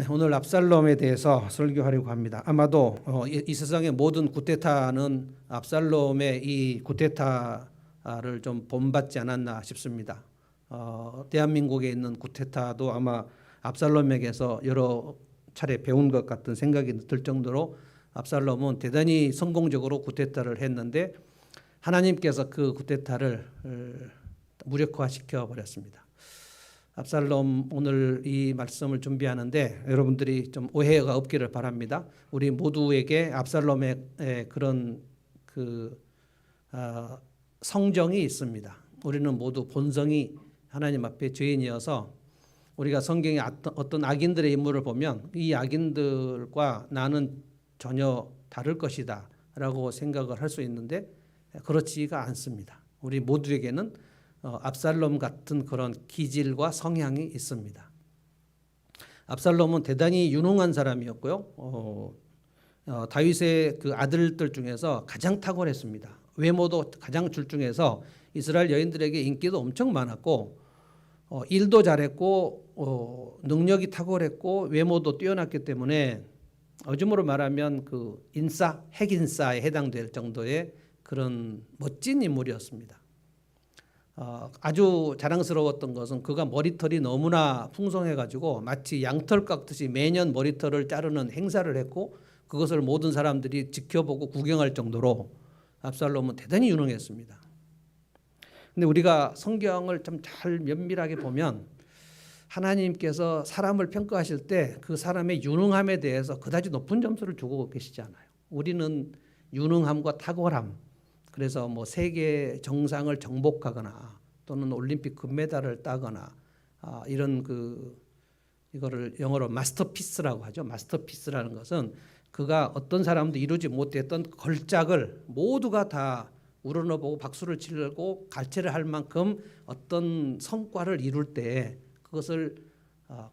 오늘 압살롬에 대해서 설교하려고 합니다. 아마도 이 세상의 모든 쿠데타는 압살롬의 이 쿠데타를 좀 본받지 않았나 싶습니다. 대한민국에 있는 쿠데타도 아마 압살롬에게서 여러 차례 배운 것 같은 생각이 들 정도로 압살롬은 대단히 성공적으로 쿠데타를 했는데 하나님께서 그 쿠데타를 무력화시켜 버렸습니다. 압살롬 오늘 이 말씀을 준비하는데 여러분들이 좀 오해가 없기를 바랍니다. 우리 모두에게 압살롬의 그런 성정이 있습니다. 우리는 모두 본성이 하나님 앞에 죄인이어서 우리가 성경에 어떤 악인들의 인물을 보면 이 악인들과 나는 전혀 다를 것이다 라고 생각을 할 수 있는데 그렇지가 않습니다. 우리 모두에게는 압살롬 같은 그런 기질과 성향이 있습니다. 압살롬은 대단히 유능한 사람이었고요. 다윗의 그 아들들 중에서 가장 탁월했습니다. 외모도 가장 출중해서 이스라엘 여인들에게 인기도 엄청 많았고 일도 잘했고 능력이 탁월했고 외모도 뛰어났기 때문에 요즘으로 말하면 그 핵인싸에 해당될 정도의 그런 멋진 인물이었습니다. 아주 자랑스러웠던 것은 그가 머리털이 너무나 풍성해가지고 마치 양털 깎듯이 매년 머리털을 자르는 행사를 했고 그것을 모든 사람들이 지켜보고 구경할 정도로 압살롬은 대단히 유능했습니다. 근데 우리가 성경을 좀 잘 면밀하게 보면 하나님께서 사람을 평가하실 때 그 사람의 유능함에 대해서 그다지 높은 점수를 주고 계시지 않아요. 우리는 유능함과 탁월함, 그래서 뭐 세계 정상을 정복하거나 또는 올림픽 금메달을 따거나 이런 이거를 영어로 마스터피스라고 하죠. 마스터피스라는 것은 그가 어떤 사람도 이루지 못했던 걸작을 모두가 다 우러러보고 박수를 치려고 갈채를 할 만큼 어떤 성과를 이룰 때 그것을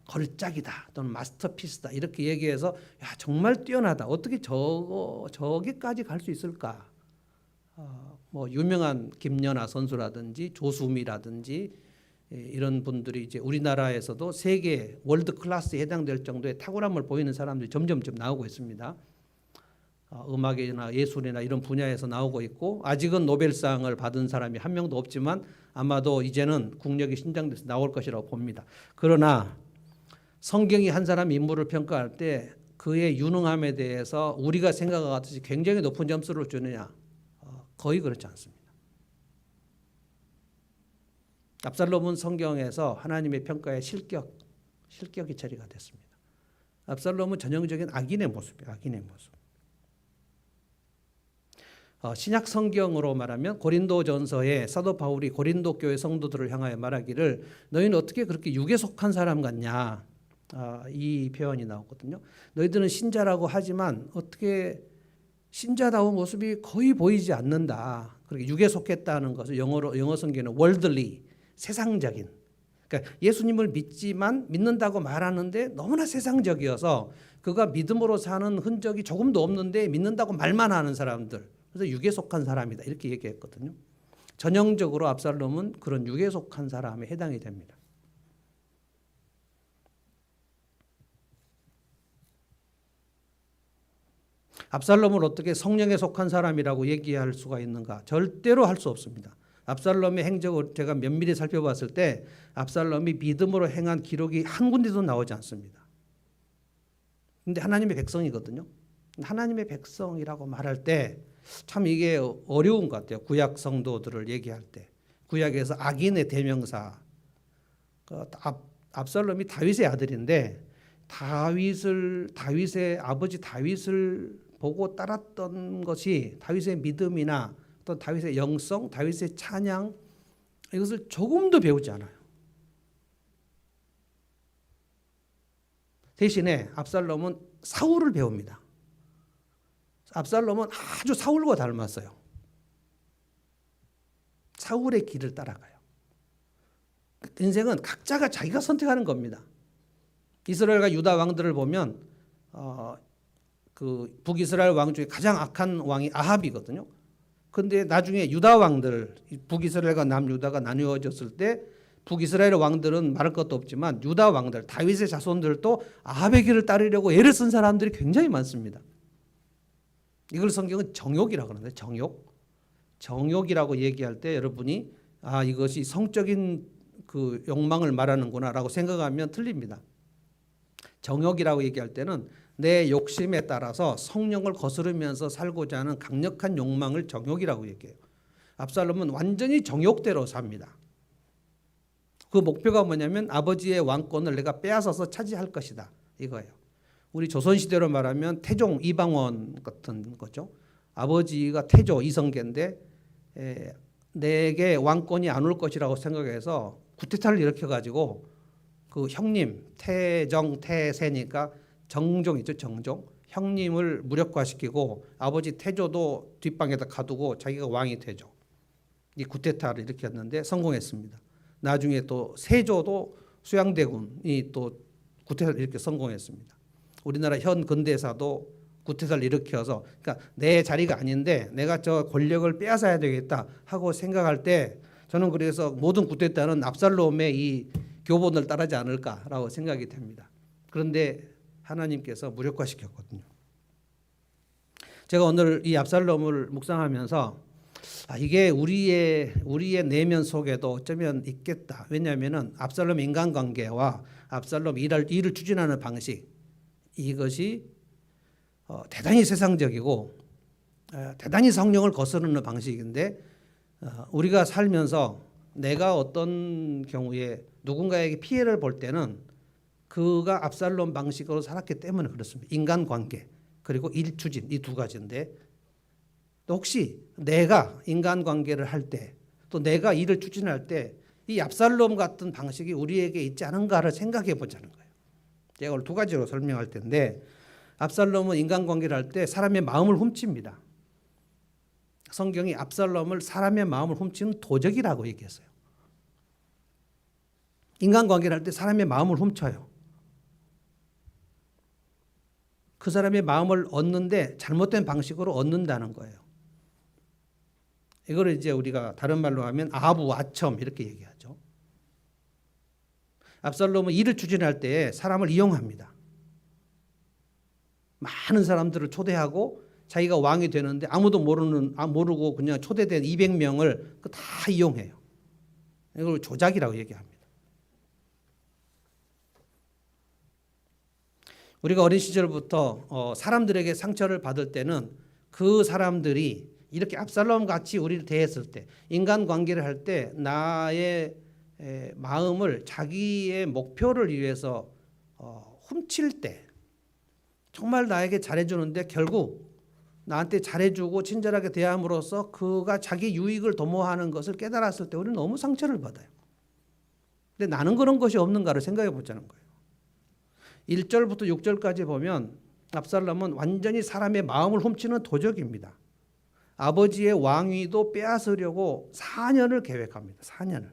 걸작이다 또는 마스터피스다 이렇게 얘기해서 야 정말 뛰어나다 어떻게 저기까지 갈 수 있을까? 뭐 유명한 김연아 선수라든지 조수미라든지 이런 분들이 이제 우리나라에서도 세계 월드 클래스에 해당될 정도의 탁월함을 보이는 사람들이 점점점 나오고 있습니다. 음악이나 예술이나 이런 분야에서 나오고 있고 아직은 노벨상을 받은 사람이 한 명도 없지만 아마도 이제는 국력이 신장돼서 나올 것이라고 봅니다. 그러나 성경이 한 사람 인물을 평가할 때 그의 유능함에 대해서 우리가 생각하듯이 굉장히 높은 점수를 주느냐? 거의 그렇지 않습니다. 압살롬은 성경에서 하나님의 평가에 실격이 처리가 됐습니다. 압살롬은 전형적인 악인의 모습이에요. 악인의 모습. 신약 성경으로 말하면 고린도전서에 사도 바울이 고린도 교회 성도들을 향하여 말하기를 너희는 어떻게 그렇게 육에 속한 사람 같냐 이 표현이 나오거든요. 너희들은 신자라고 하지만 어떻게 신자다운 모습이 거의 보이지 않는다. 그렇게 육에 속했다는 것을 영어 성경에는 worldly, 세상적인. 그러니까 예수님을 믿는다고 말하는데 너무나 세상적이어서 그가 믿음으로 사는 흔적이 조금도 없는데 믿는다고 말만 하는 사람들. 그래서 육에 속한 사람이다. 이렇게 얘기했거든요. 전형적으로 압살롬은 그런 육에 속한 사람에 해당이 됩니다. 압살롬을 어떻게 성령에 속한 사람이라고 얘기할 수가 있는가? 절대로 할 수 없습니다. 압살롬의 행적을 제가 면밀히 살펴봤을 때 압살롬이 믿음으로 행한 기록이 한 군데도 나오지 않습니다. 그런데 하나님의 백성이거든요. 하나님의 백성이라고 말할 때 참 이게 어려운 것 같아요. 구약 성도들을 얘기할 때. 구약에서 악인의 대명사. 압살롬이 다윗의 아들인데 다윗의 아버지 다윗을 보고 따랐던 것이 다윗의 믿음이나 또 다윗의 영성, 다윗의 찬양 이것을 조금도 배우지 않아요. 대신에 압살롬은 사울을 배웁니다. 압살롬은 아주 사울과 닮았어요. 사울의 길을 따라가요. 인생은 각자가 자기가 선택하는 겁니다. 이스라엘과 유다 왕들을 보면 그 북이스라엘 왕 중에 가장 악한 왕이 아합이거든요. 그런데 나중에 유다 왕들 북이스라엘과 남유다가 나누어졌을 때 북이스라엘 왕들은 말할 것도 없지만 유다 왕들, 다윗의 자손들도 아합의 길을 따르려고 애를 쓴 사람들이 굉장히 많습니다. 이걸 성경은 정욕이라고 그러는데 정욕이라고 얘기할 때 여러분이 이것이 성적인 그 욕망을 말하는구나라고 생각하면 틀립니다. 정욕이라고 얘기할 때는 내 욕심에 따라서 성령을 거스르면서 살고자 하는 강력한 욕망을 정욕이라고 얘기해요. 압살롬은 완전히 정욕대로 삽니다. 그 목표가 뭐냐면 아버지의 왕권을 내가 빼앗아서 차지할 것이다 이거예요. 우리 조선시대로 말하면 태종 이방원 같은 거죠. 아버지가 태조 이성계인데 내게 왕권이 안 올 것이라고 생각해서 쿠데타를 일으켜가지고 그 형님 태정 태세니까 정종이죠. 정종 형님을 무력화시키고 아버지 태조도 뒷방에다 가두고 자기가 왕이 되죠. 이 쿠데타를 일으켰는데 성공했습니다. 나중에 또 세조도 수양대군이 또 쿠데타를 일으켜 성공했습니다. 우리나라 현 근대사도 쿠데타를 일으켜서 그러니까 내 자리가 아닌데 내가 저 권력을 빼앗아야 되겠다 하고 생각할 때 저는 그래서 모든 쿠데타는 압살롬의 이 교본을 따르지 않을까라고 생각이 됩니다. 그런데 하나님께서 무력화시켰거든요. 제가 오늘 이 압살롬을 묵상하면서 이게 우리의 내면 속에도 어쩌면 있겠다. 왜냐하면 압살롬 인간관계와 압살롬 일을 추진하는 방식 이것이 대단히 세상적이고 대단히 성령을 거스르는 방식인데 우리가 살면서 내가 어떤 경우에 누군가에게 피해를 볼 때는 그가 압살롬 방식으로 살았기 때문에 그렇습니다. 인간관계 그리고 일 추진 이 두 가지인데 또 혹시 내가 인간관계를 할 때 또 내가 일을 추진할 때 이 압살롬 같은 방식이 우리에게 있지 않은가를 생각해 보자는 거예요. 제가 오늘 두 가지로 설명할 텐데 압살롬은 인간관계를 할 때 사람의 마음을 훔칩니다. 성경이 압살롬을 사람의 마음을 훔치는 도적이라고 얘기했어요. 인간관계를 할 때 사람의 마음을 훔쳐요. 그 사람의 마음을 얻는데 잘못된 방식으로 얻는다는 거예요. 이거를 이제 우리가 다른 말로 하면 아부아첨 이렇게 얘기하죠. 압살롬은 일을 추진할 때 사람을 이용합니다. 많은 사람들을 초대하고 자기가 왕이 되는데 아무도 모르고 그냥 초대된 200명을 다 이용해요. 이걸 조작이라고 얘기합니다. 우리가 어린 시절부터 사람들에게 상처를 받을 때는 그 사람들이 이렇게 압살롬 같이 우리를 대했을 때 인간관계를 할 때 나의 마음을 자기의 목표를 위해서 훔칠 때 정말 나에게 잘해주는데 결국 나한테 잘해주고 친절하게 대함으로써 그가 자기 유익을 도모하는 것을 깨달았을 때 우리는 너무 상처를 받아요. 근데 나는 그런 것이 없는가를 생각해 보자는 거예요. 1절부터 6절까지 보면 압살롬은 완전히 사람의 마음을 훔치는 도적입니다. 아버지의 왕위도 빼앗으려고 4년을 계획합니다. 4년을.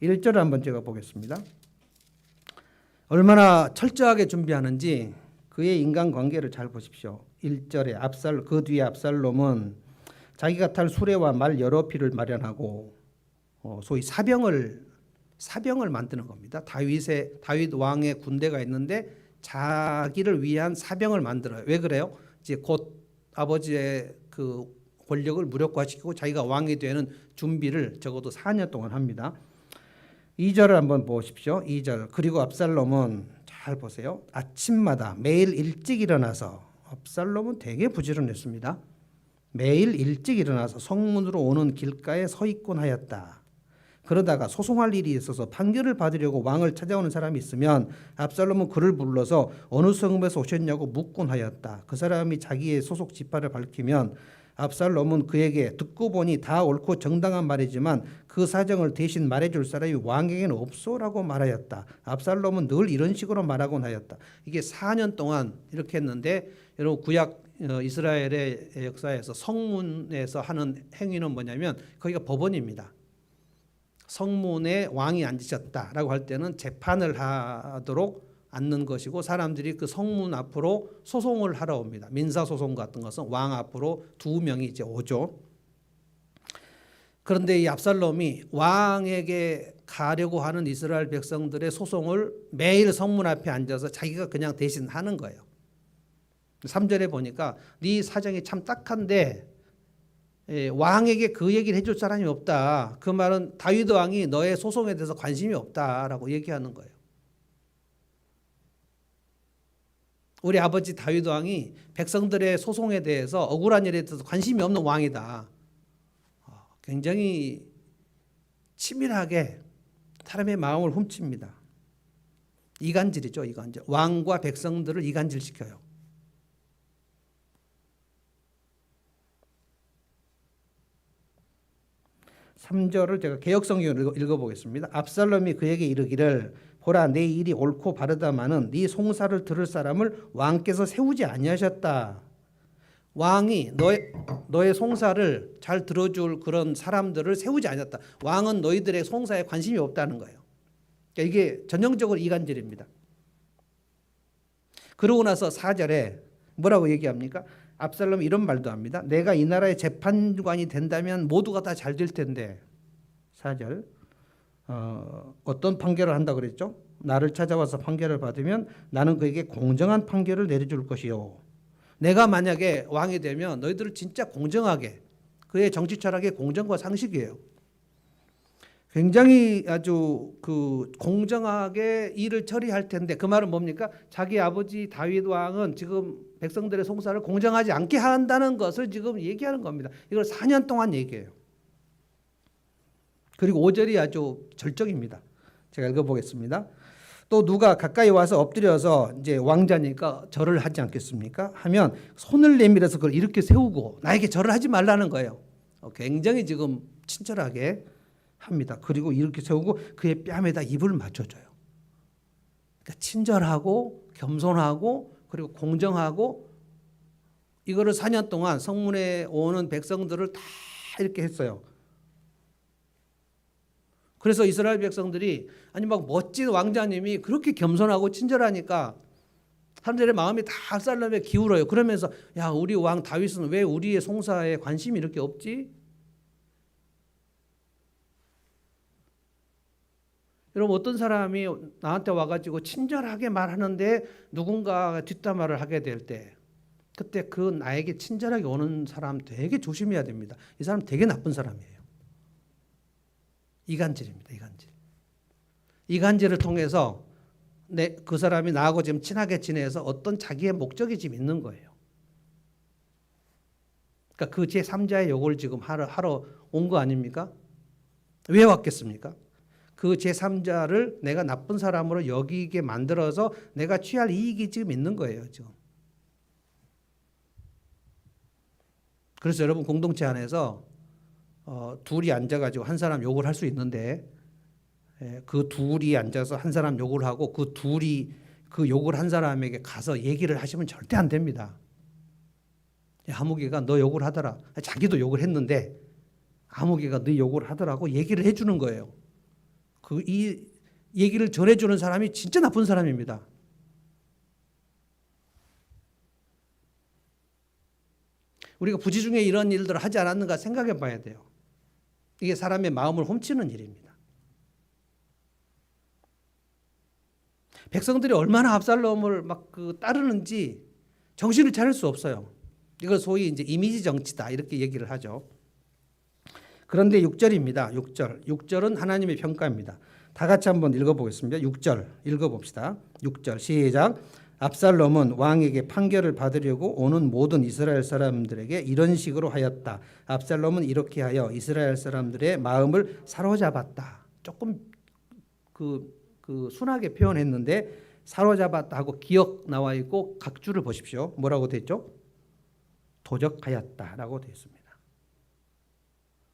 1절을 한번 제가 보겠습니다. 얼마나 철저하게 준비하는지 그의 인간관계를 잘 보십시오. 1절에 그 뒤에 압살롬은 자기가 탈 수레와 말 여러匹를 마련하고 소위 사병을 만드는 겁니다. 다윗 왕의 군대가 있는데 자기를 위한 사병을 만들어요. 왜 그래요? 이제 곧 아버지의 그 권력을 무력화시키고 자기가 왕이 되는 준비를 적어도 4년 동안 합니다. 2절을 한번 보십시오. 2절. 그리고 압살롬은 잘 보세요. 아침마다 매일 일찍 일어나서 압살롬은 되게 부지런했습니다. 매일 일찍 일어나서 성문으로 오는 길가에 서 있곤 하였다. 그러다가 소송할 일이 있어서 판결을 받으려고 왕을 찾아오는 사람이 있으면 압살롬은 그를 불러서 어느 성읍에서 오셨냐고 묻곤 하였다. 그 사람이 자기의 소속 지파를 밝히면 압살롬은 그에게 듣고 보니 다 옳고 정당한 말이지만 그 사정을 대신 말해줄 사람이 왕에게는 없소라고 말하였다. 압살롬은 늘 이런 식으로 말하곤 하였다. 이게 4년 동안 이렇게 했는데 여러분 구약 이스라엘의 역사에서 성문에서 하는 행위는 뭐냐면 거기가 법원입니다. 성문에 왕이 앉으셨다라고 할 때는 재판을 하도록 앉는 것이고 사람들이 그 성문 앞으로 소송을 하러 옵니다. 민사소송 같은 것은 왕 앞으로 2명이 이제 오죠. 그런데 이 압살롬이 왕에게 가려고 하는 이스라엘 백성들의 소송을 매일 성문 앞에 앉아서 자기가 그냥 대신 하는 거예요. 3절에 보니까 네 사정이 참 딱한데 왕에게 그 얘기를 해줄 사람이 없다. 그 말은 다윗 왕이 너의 소송에 대해서 관심이 없다라고 얘기하는 거예요. 우리 아버지 다윗 왕이 백성들의 소송에 대해서 억울한 일에 대해서 관심이 없는 왕이다. 굉장히 치밀하게 사람의 마음을 훔칩니다. 이간질이죠, 이간질. 왕과 백성들을 이간질시켜요. 3절을 제가 개역성경으로 읽어보겠습니다. 압살롬이 그에게 이르기를 보라 내 일이 옳고 바르다마는 네 송사를 들을 사람을 왕께서 세우지 아니하셨다. 왕이 너의 송사를 잘 들어줄 그런 사람들을 세우지 않았다. 왕은 너희들의 송사에 관심이 없다는 거예요. 그러니까 이게 전형적으로 이간질입니다. 그러고 나서 4절에 뭐라고 얘기합니까? 압살롬이 이런 말도 합니다. 내가 이 나라의 재판관이 된다면 모두가 다 잘 될 텐데. 4절 어떤 판결을 한다 그랬죠? 나를 찾아와서 판결을 받으면 나는 그에게 공정한 판결을 내려줄 것이요. 내가 만약에 왕이 되면 너희들을 진짜 공정하게, 그의 정치 철학의 공정과 상식이에요. 굉장히 아주 공정하게 일을 처리할 텐데, 그 말은 뭡니까? 자기 아버지 다윗 왕은 지금 백성들의 송사를 공정하지 않게 한다는 것을 지금 얘기하는 겁니다. 이걸 4년 동안 얘기해요. 그리고 5절이 아주 절정입니다. 제가 읽어보겠습니다. 또 누가 가까이 와서 엎드려서 이제 왕자니까 절을 하지 않겠습니까? 하면 손을 내밀어서 그걸 이렇게 세우고 나에게 절을 하지 말라는 거예요. 굉장히 지금 친절하게 합니다. 그리고 이렇게 세우고 그의 뺨에다 입을 맞춰줘요. 그러니까 친절하고 겸손하고 그리고 공정하고, 이거를 4년 동안 성문에 오는 백성들을 다 이렇게 했어요. 그래서 이스라엘 백성들이 아니 막 멋진 왕자님이 그렇게 겸손하고 친절하니까 사람들의 마음이 다 압살롬에 기울어요. 그러면서 야, 우리 왕 다윗은 왜 우리의 송사에 관심이 이렇게 없지? 여러분, 어떤 사람이 나한테 와가지고 친절하게 말하는데 누군가 뒷담화를 하게 될 때, 그때 그 나에게 친절하게 오는 사람 되게 조심해야 됩니다. 이 사람 되게 나쁜 사람이에요. 이간질입니다. 이간질. 이간질을 통해서 그 사람이 나하고 지금 친하게 지내서 어떤 자기의 목적이 지금 있는 거예요. 그러니까 그 제3자의 욕을 지금 하러 온 거 아닙니까? 왜 왔겠습니까? 그 제3자를 내가 나쁜 사람으로 여기게 만들어서 내가 취할 이익이 지금 있는 거예요. 지금. 그래서 여러분, 공동체 안에서 둘이 앉아가지고 한 사람 욕을 할 수 있는데, 그 둘이 앉아서 한 사람 욕을 하고 그 둘이 그 욕을 한 사람에게 가서 얘기를 하시면 절대 안 됩니다. 아무개가 너 욕을 하더라. 자기도 욕을 했는데 아무개가 너 욕을 하더라고 얘기를 해주는 거예요. 이 얘기를 전해주는 사람이 진짜 나쁜 사람입니다. 우리가 부지중에 이런 일들을 하지 않았는가 생각해 봐야 돼요. 이게 사람의 마음을 훔치는 일입니다. 백성들이 얼마나 압살롬을 막 따르는지 정신을 차릴 수 없어요. 이걸 소위 이제 이미지 정치다 이렇게 얘기를 하죠. 그런데 6절입니다. 6절은 하나님의 평가입니다. 다 같이 한번 읽어보겠습니다. 6절 읽어봅시다. 6절 시작. 압살롬은 왕에게 판결을 받으려고 오는 모든 이스라엘 사람들에게 이런 식으로 하였다. 압살롬은 이렇게 하여 이스라엘 사람들의 마음을 사로잡았다. 조금 순하게 표현했는데 사로잡았다 하고 기억 나와 있고 각주를 보십시오. 뭐라고 되어 있죠? 도적하였다라고 되어 있습니다.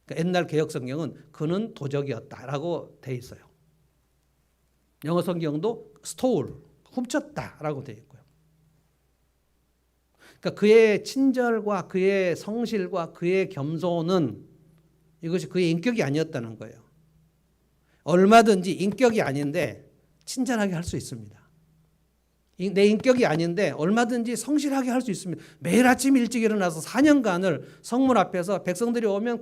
그러니까 옛날 개역 성경은 그는 도적이었다라고 되어 있어요. 영어 성경도 stole, 훔쳤다라고 되어 있고요. 그러니까 그의 친절과 그의 성실과 그의 겸손은 이것이 그의 인격이 아니었다는 거예요. 얼마든지 인격이 아닌데 친절하게 할 수 있습니다. 내 인격이 아닌데 얼마든지 성실하게 할 수 있습니다. 매일 아침 일찍 일어나서 4년간을 성문 앞에서 백성들이 오면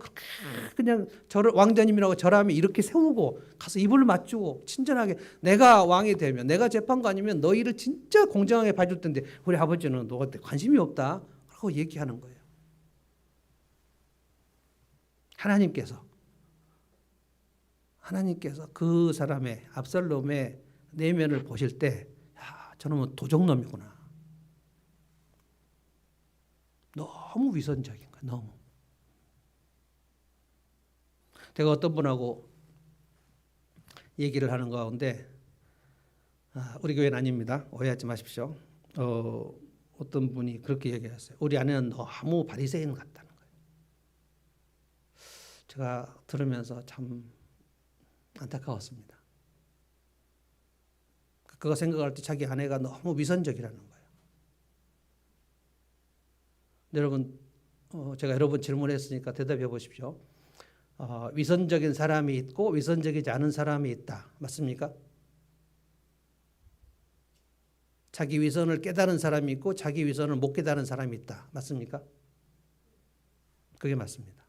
그냥 왕자님이라고 절하며 이렇게 세우고 가서 입을 맞추고 친절하게, 내가 왕이 되면, 내가 재판관이면 너희를 진짜 공정하게 봐줄 텐데 우리 아버지는 너한테 관심이 없다 라고 얘기하는 거예요. 하나님께서 그 사람의 압살롬의 내면을 보실 때 저놈은 도적놈이구나. 너무 위선적인 거야. 너무. 제가 어떤 분하고 얘기를 하는 가운데, 우리 교회는 아닙니다. 오해하지 마십시오. 어떤 분이 그렇게 얘기했어요. 우리 아내는 너무 바리새인 같다는 거예요. 제가 들으면서 참 안타까웠습니다. 그가 생각할 때 자기 아내가 너무 위선적이라는 거예요. 여러분, 제가 여러 번 질문했으니까 대답해 보십시오. 위선적인 사람이 있고 위선적이지 않은 사람이 있다. 맞습니까? 자기 위선을 깨달은 사람이 있고 자기 위선을 못 깨달은 사람이 있다. 맞습니까? 그게 맞습니다.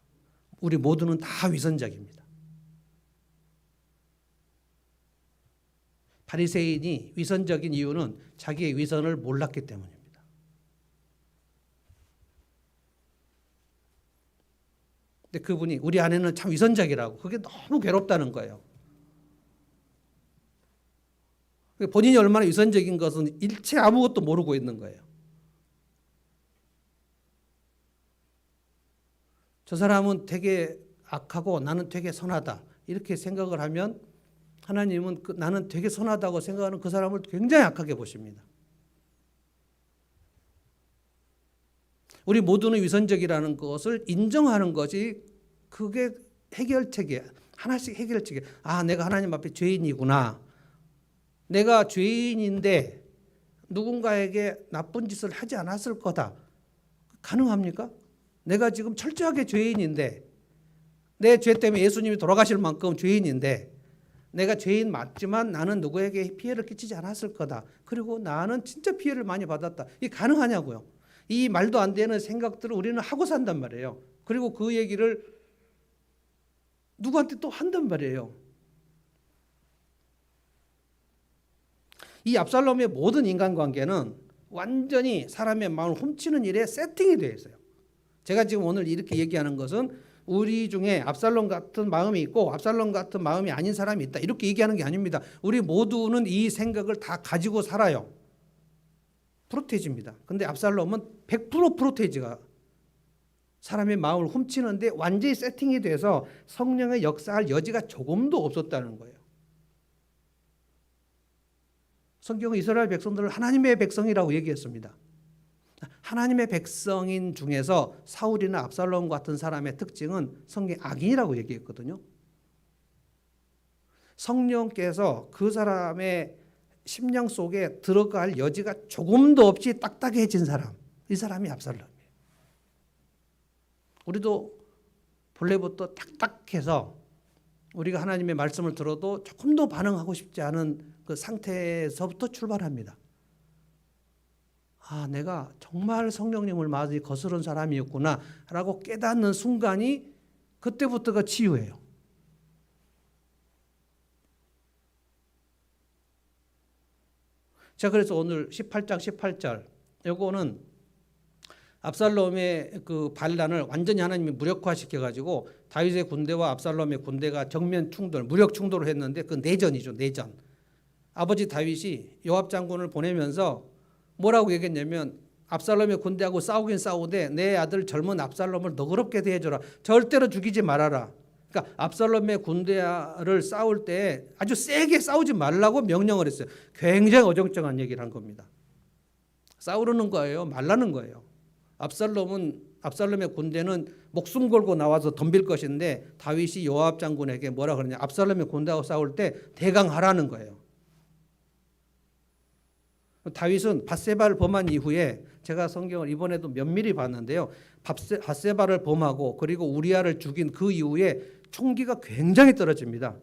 우리 모두는 다 위선적입니다. 바리새인이 위선적인 이유는 자기의 위선을 몰랐기 때문입니다. 근데 그분이 우리 아내는 참 위선적이라고, 그게 너무 괴롭다는 거예요. 본인이 얼마나 위선적인 것은 일체 아무것도 모르고 있는 거예요. 저 사람은 되게 악하고 나는 되게 선하다 이렇게 생각을 하면 하나님은 나는 되게 선하다고 생각하는 그 사람을 굉장히 악하게 보십니다. 우리 모두는 위선적이라는 것을 인정하는 것이 그게 해결책이에요. 하나씩 해결책이에요. 내가 하나님 앞에 죄인이구나. 내가 죄인인데 누군가에게 나쁜 짓을 하지 않았을 거다. 가능합니까? 내가 지금 철저하게 죄인인데, 내 죄 때문에 예수님이 돌아가실 만큼 죄인인데, 내가 죄인 맞지만 나는 누구에게 피해를 끼치지 않았을 거다. 그리고 나는 진짜 피해를 많이 받았다. 이게 가능하냐고요. 이 말도 안 되는 생각들을 우리는 하고 산단 말이에요. 그리고 그 얘기를 누구한테 또 한단 말이에요. 이 압살롬의 모든 인간관계는 완전히 사람의 마음을 훔치는 일에 세팅이 되어 있어요. 제가 지금 오늘 이렇게 얘기하는 것은 우리 중에 압살롬 같은 마음이 있고 압살롬 같은 마음이 아닌 사람이 있다 이렇게 얘기하는 게 아닙니다. 우리 모두는 이 생각을 다 가지고 살아요. 프로테이지입니다. 근데 압살롬은 100% 프로테이지가 사람의 마음을 훔치는데 완전히 세팅이 돼서 성령의 역사할 여지가 조금도 없었다는 거예요. 성경은 이스라엘 백성들을 하나님의 백성이라고 얘기했습니다. 하나님의 백성인 중에서 사울이나 압살롬 같은 사람의 특징은 성경에 악인이라고 얘기했거든요. 성령께서 그 사람의 심령 속에 들어갈 여지가 조금도 없이 딱딱해진 사람, 이 사람이 압살롬이에요. 우리도 본래부터 딱딱해서 우리가 하나님의 말씀을 들어도 조금도 반응하고 싶지 않은 그 상태에서부터 출발합니다. 내가 정말 성령님을 많이 거스른 사람이었구나 라고 깨닫는 순간이 그때부터가 치유예요. 자, 그래서 오늘 18장 18절 요거는 압살롬의 그 반란을 완전히 하나님이 무력화시켜 가지고 다윗의 군대와 압살롬의 군대가 정면 충돌, 무력 충돌을 했는데 그 내전이죠, 내전. 아버지 다윗이 요압 장군을 보내면서 뭐라고 얘기했냐면 압살롬의 군대하고 싸우긴 싸우되 내 아들 젊은 압살롬을 너그럽게 대해줘라. 절대로 죽이지 말아라. 그러니까 압살롬의 군대를 싸울 때 아주 세게 싸우지 말라고 명령을 했어요. 굉장히 어정쩡한 얘기를 한 겁니다. 싸우려는 거예요? 말라는 거예요. 압살롬의 군대는 목숨 걸고 나와서 덤빌 것인데 다윗이 요압 장군에게 뭐라 그러냐? 압살롬의 군대하고 싸울 때 대강하라는 거예요. 다윗은 밧세바를 범한 이후에 제가 성경을 이번에도 면밀히 봤는데요. 밧세바를 범하고 그리고 우리아를 죽인 그 이후에 총기가 굉장히 떨어집니다.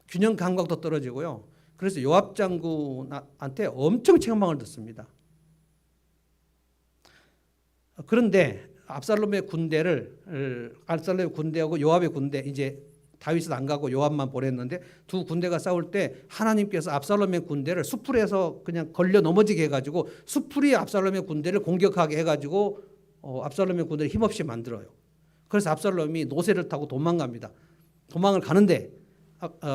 균형 감각도 떨어지고요. 그래서 요압 장군한테 엄청 책망을 듣습니다. 그런데 압살롬의 군대하고 요압의 군대, 이제 다윗은 안 가고 요압만 보냈는데 두 군대가 싸울 때 하나님께서 압살롬의 군대를 수풀에서 그냥 걸려 넘어지게 해가지고 수풀이 압살롬의 군대를 공격하게 해가지고 압살롬의 군대를 힘없이 만들어요. 그래서 압살롬이 노새를 타고 도망갑니다. 도망을 가는데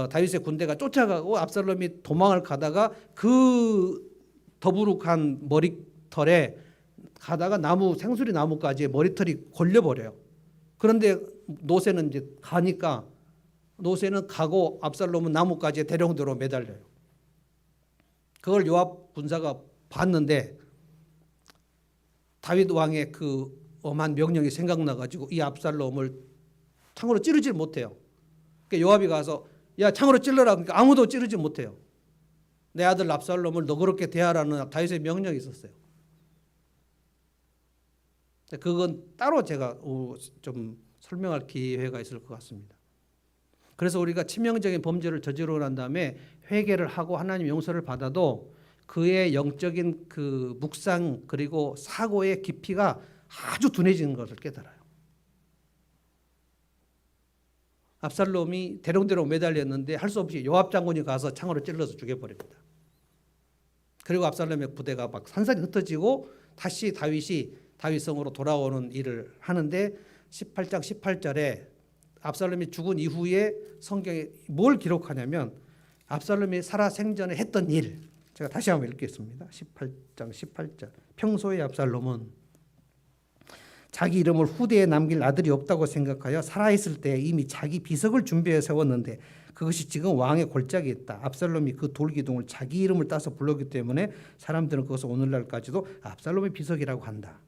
다윗의 군대가 쫓아가고 압살롬이 도망을 가다가 그 더부룩한 머리털에 가다가 생수리 나무까지 머리털이 걸려버려요. 그런데 노새는 이제 가니까 노새는 가고 압살롬은 나무까지 대령대로 매달려요. 그걸 요압 군사가 봤는데 다윗 왕의 그 엄한 명령이 생각나가지고 이 압살롬을 창으로 찌르질 못해요. 그러니까 요압이 가서 야 창으로 찔러라. 그러니까 아무도 찌르지 못해요. 내 아들 압살롬을 너그럽게 대하라는 다윗의 명령이 있었어요. 그건 따로 제가 좀 설명할 기회가 있을 것 같습니다. 그래서 우리가 치명적인 범죄를 저지르고 난 다음에 회개를 하고 하나님 용서를 받아도 그의 영적인 그 묵상 그리고 사고의 깊이가 아주 둔해지는 것을 깨달아요. 압살롬이 대롱대롱 매달렸는데 할 수 없이 요압 장군이 가서 창으로 찔러서 죽여버립니다. 그리고 압살롬의 부대가 막 산산이 흩어지고 다시 다윗이 다윗성으로 돌아오는 일을 하는데 18장 18절에 압살롬이 죽은 이후에 성경에 뭘 기록하냐면 압살롬이 살아 생전에 했던 일, 제가 다시 한번 읽겠습니다. 18장 18절. 평소에 압살롬은 자기 이름을 후대에 남길 아들이 없다고 생각하여 살아있을 때 이미 자기 비석을 준비해 세웠는데 그것이 지금 왕의 골짜기에 있다. 압살롬이 그 돌기둥을 자기 이름을 따서 불렀기 때문에 사람들은 그것을 오늘날까지도 압살롬의 비석이라고 한다.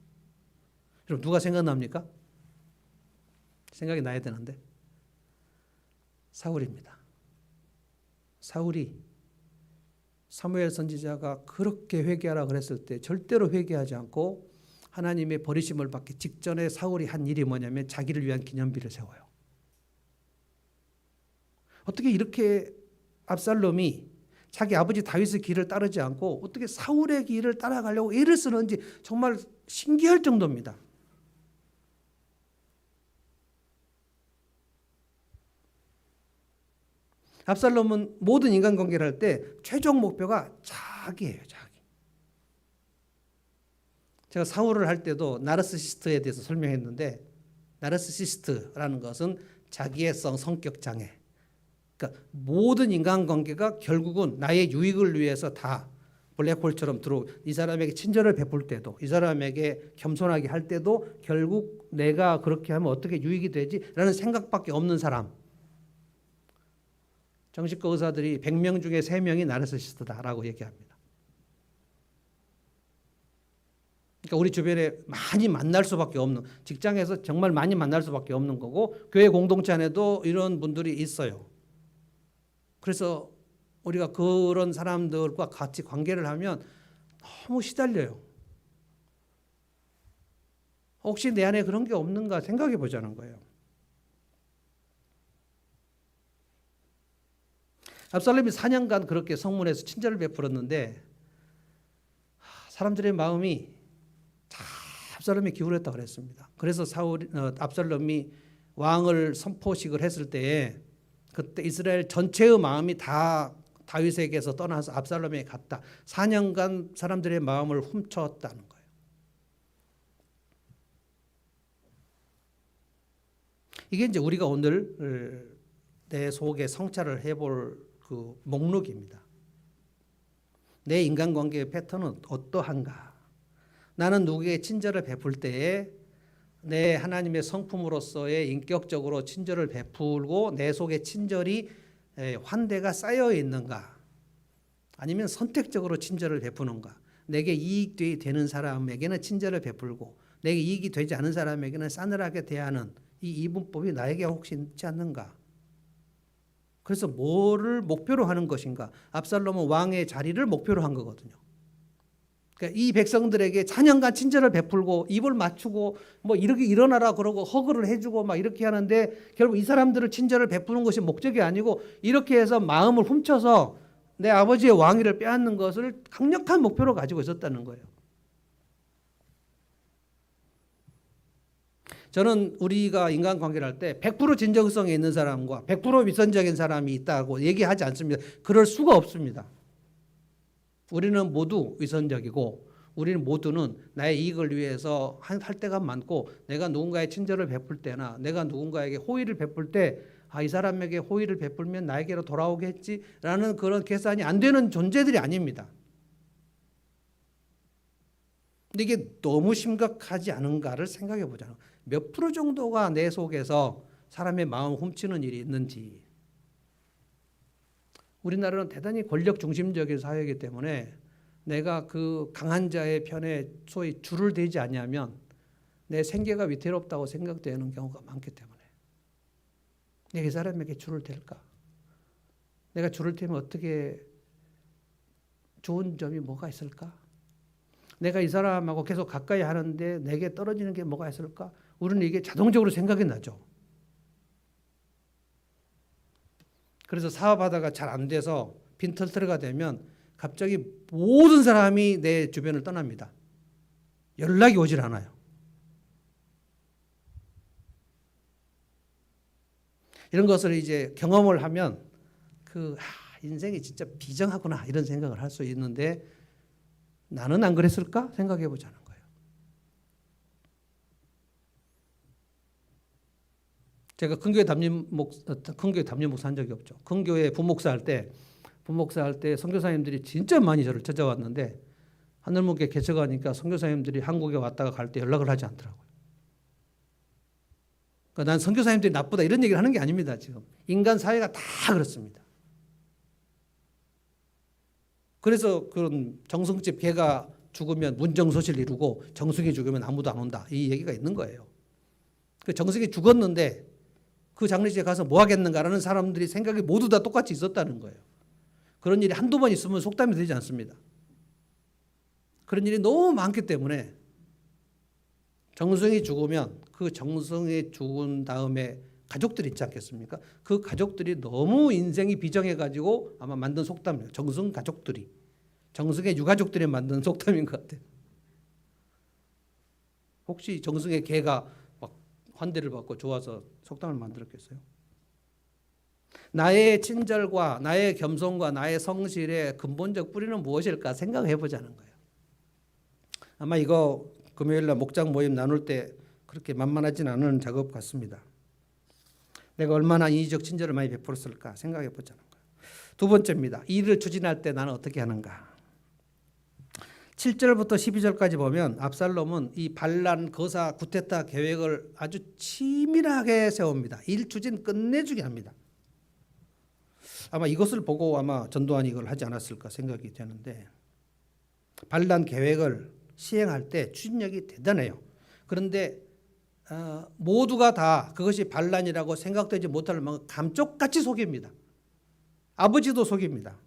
여러분 누가 생각납니까? 생각이 나야 되는데 사울입니다. 사울이 사무엘 선지자가 그렇게 회개하라 그랬을 때 절대로 회개하지 않고 하나님의 버리심을 받기 직전에 사울이 한 일이 뭐냐면 자기를 위한 기념비를 세워요. 어떻게 이렇게 압살롬이 자기 아버지 다윗의 길을 따르지 않고 어떻게 사울의 길을 따라가려고 애를 쓰는지 정말 신기할 정도입니다. 압살롬은 모든 인간관계를 할 때 최종 목표가 자기예요. 자기. 제가 사울을 할 때도 나르시시스트에 대해서 설명했는데 나르시시스트라는 것은 자기애성 성격 장애. 그러니까 모든 인간관계가 결국은 나의 유익을 위해서 다 블랙홀처럼 이 사람에게 친절을 베풀 때도 이 사람에게 겸손하게 할 때도 결국 내가 그렇게 하면 어떻게 유익이 되지라는 생각밖에 없는 사람. 정신과 의사들이 100명 중에 3명이 나르시시스트다라고 얘기합니다. 그러니까 우리 주변에 많이 만날 수밖에 없는, 직장에서 정말 많이 만날 수밖에 없는 거고 교회 공동체 안에도 이런 분들이 있어요. 그래서 우리가 그런 사람들과 같이 관계를 하면 너무 시달려요. 혹시 내 안에 그런 게 없는가 생각해 보자는 거예요. 압살롬이 4년간 그렇게 성문에서 친절을 베풀었는데 사람들의 마음이 다 압살롬에 기울었다고 그랬습니다. 그래서 압살롬이 왕을 선포식을 했을 때에 그때 이스라엘 전체의 마음이 다 다윗에게서 떠나서 압살롬에게 갔다. 4년간 사람들의 마음을 훔쳤다는 거예요. 이게 이제 우리가 오늘 내 속에 성찰을 해볼 그 목록입니다. 내 인간관계의 패턴은 어떠한가? 나는 누구에게 친절을 베풀 때에 내 하나님의 성품으로서의 인격적으로 친절을 베풀고 내 속에 친절이 환대가 쌓여 있는가? 아니면 선택적으로 친절을 베푸는가? 내게 이익이 되는 사람에게는 친절을 베풀고 내게 이익이 되지 않은 사람에게는 싸늘하게 대하는 이 이분법이 나에게 혹시 있지 않는가? 그래서 뭐를 목표로 하는 것인가? 압살롬은 왕의 자리를 목표로 한 거거든요. 그러니까 이 백성들에게 4년간 친절을 베풀고 입을 맞추고 뭐 이렇게 일어나라 그러고 허그를 해주고 막 이렇게 하는데 결국 이 사람들을 친절을 베푸는 것이 목적이 아니고 이렇게 해서 마음을 훔쳐서 내 아버지의 왕위를 빼앗는 것을 강력한 목표로 가지고 있었다는 거예요. 저는 우리가 인간관계를 할 때 100% 진정성이 있는 사람과 100% 위선적인 사람이 있다고 얘기하지 않습니다. 그럴 수가 없습니다. 우리는 모두 위선적이고 우리는 모두는 나의 이익을 위해서 할 때가 많고 내가 누군가의 친절을 베풀 때나 내가 누군가에게 호의를 베풀 때 이 사람에게 호의를 베풀면 나에게로 돌아오겠지라는 그런 계산이 안 되는 존재들이 아닙니다. 근데 이게 너무 심각하지 않은가를 생각해 보자는 거예요. 몇 프로 정도가 내 속에서 사람의 마음을 훔치는 일이 있는지. 우리나라는 대단히 권력 중심적인 사회이기 때문에 내가 그 강한 자의 편에 소위 줄을 대지 않으면 내 생계가 위태롭다고 생각되는 경우가 많기 때문에 내가 이 사람에게 줄을 댈까? 내가 줄을 대면 어떻게 좋은 점이 뭐가 있을까? 내가 이 사람하고 계속 가까이 하는데 내게 떨어지는 게 뭐가 있을까? 우리는 이게 자동적으로 생각이 나죠. 그래서 사업하다가 잘 안 돼서 빈털터리가 되면 갑자기 모든 사람이 내 주변을 떠납니다. 연락이 오질 않아요. 이런 것을 이제 경험을 하면 인생이 진짜 비정하구나 이런 생각을 할 수 있는데 나는 안 그랬을까 생각해 보자는 거예요. 제가 큰교회 담임 목사 한 적이 없죠. 큰교회 부목사 할 때 선교사님들이 진짜 많이 저를 찾아왔는데 하늘문교회 개척하니까 선교사님들이 한국에 왔다가 갈 때 연락을 하지 않더라고요. 그러니까 난 선교사님들이 나쁘다 이런 얘기를 하는 게 아닙니다. 지금 인간 사회가 다 그렇습니다. 그래서 그런 정승집 개가 죽으면 문정소실 이루고 정승이 죽으면 아무도 안 온다 이 얘기가 있는 거예요. 그 정승이 죽었는데 그 장례식에 가서 뭐 하겠는가라는 사람들이 생각이 모두 다 똑같이 있었다는 거예요. 그런 일이 한두 번 있으면 속담이 되지 않습니다. 그런 일이 너무 많기 때문에 정승이 죽으면 그 정승이 죽은 다음에 가족들이 있지 않겠습니까? 그 가족들이 너무 인생이 비정해가지고 아마 만든 속담이에요. 정승 가족들이. 정승의 유가족들이 만든 속담인 것 같아요. 혹시 정승의 개가 막 환대를 받고 좋아서 속담을 만들었겠어요? 나의 친절과 나의 겸손과 나의 성실의 근본적 뿌리는 무엇일까 생각해 보자는 거예요. 아마 이거 금요일날 목장 모임 나눌 때 그렇게 만만하진 않은 작업 같습니다. 내가 얼마나 인위적 친절을 많이 베풀었을까 생각해 보자는 거예요. 두 번째입니다. 일을 추진할 때 나는 어떻게 하는가. 7절부터 12절까지 보면 압살롬은 이 반란, 거사, 구테타 계획을 아주 치밀하게 세웁니다. 일 추진 끝내주게 합니다. 아마 이것을 보고 아마 전두환이 이걸 하지 않았을까 생각이 되는데 반란 계획을 시행할 때 추진력이 대단해요. 그런데 모두가 다 그것이 반란이라고 생각되지 못할 만큼 감쪽같이 속입니다. 아버지도 속입니다.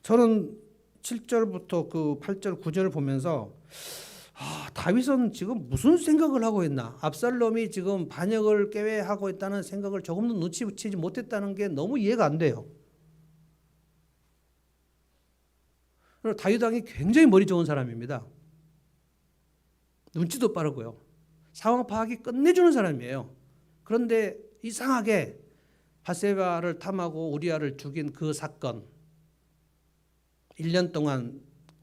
저는 7절부터 그 8절, 9절을 보면서 다윗은 지금 무슨 생각을 하고 있나? 압살롬이 지금 반역을 계획하고 있다는 생각을 조금도 눈치채지 못했다는 게 너무 이해가 안 돼요. 다윗 왕이 굉장히 머리 좋은 사람입니다. 눈치도 빠르고요. 상황 파악이 끝내주는 사람이에요. 그런데 이상하게 바세바를 탐하고 우리아를 죽인 그 사건 1년 동안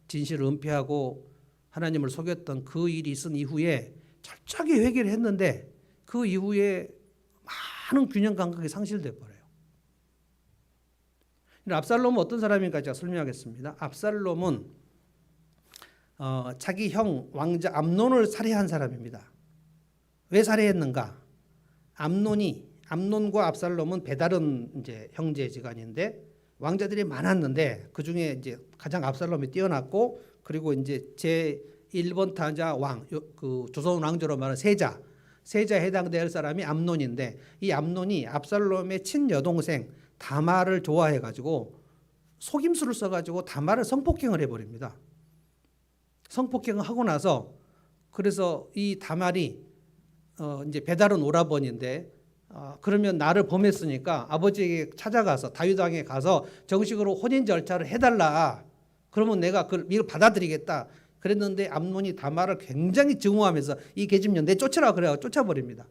진실을 은폐하고 하나님을 속였던 그 일이 있은 이후에 철저하게 회개를 했는데 그 이후에 많은 균형 감각이 상실돼 버려요. 압살롬은 어떤 사람인가 제가 설명하겠습니다. 압살롬은 자기 형 왕자 암논을 살해한 사람입니다. 왜 살해했는가? 암논과 압살롬은 배다른 이제 형제지간인데 왕자들이 많았는데 그 중에 이제 가장 압살롬이 뛰어났고 그리고 이제 제 1번 타자 왕, 그 조선 왕조로 말하는 세자에 해당될 사람이 암논인데 이 암논이 압살롬의 친여동생 다말을 좋아해가지고 속임수를 써가지고 다말을 성폭행을 해버립니다. 성폭행을 하고 나서 그래서 이 다말이 이제 배다른 오라버니인데 그러면 나를 범했으니까 아버지에게 찾아가서 다윗 왕에 가서 정식으로 혼인 절차를 해달라. 그러면 내가 이걸 받아들이겠다. 그랬는데 암논이 다말을 굉장히 증오하면서 이 계집년 내쫓으라 그래요. 쫓아버립니다.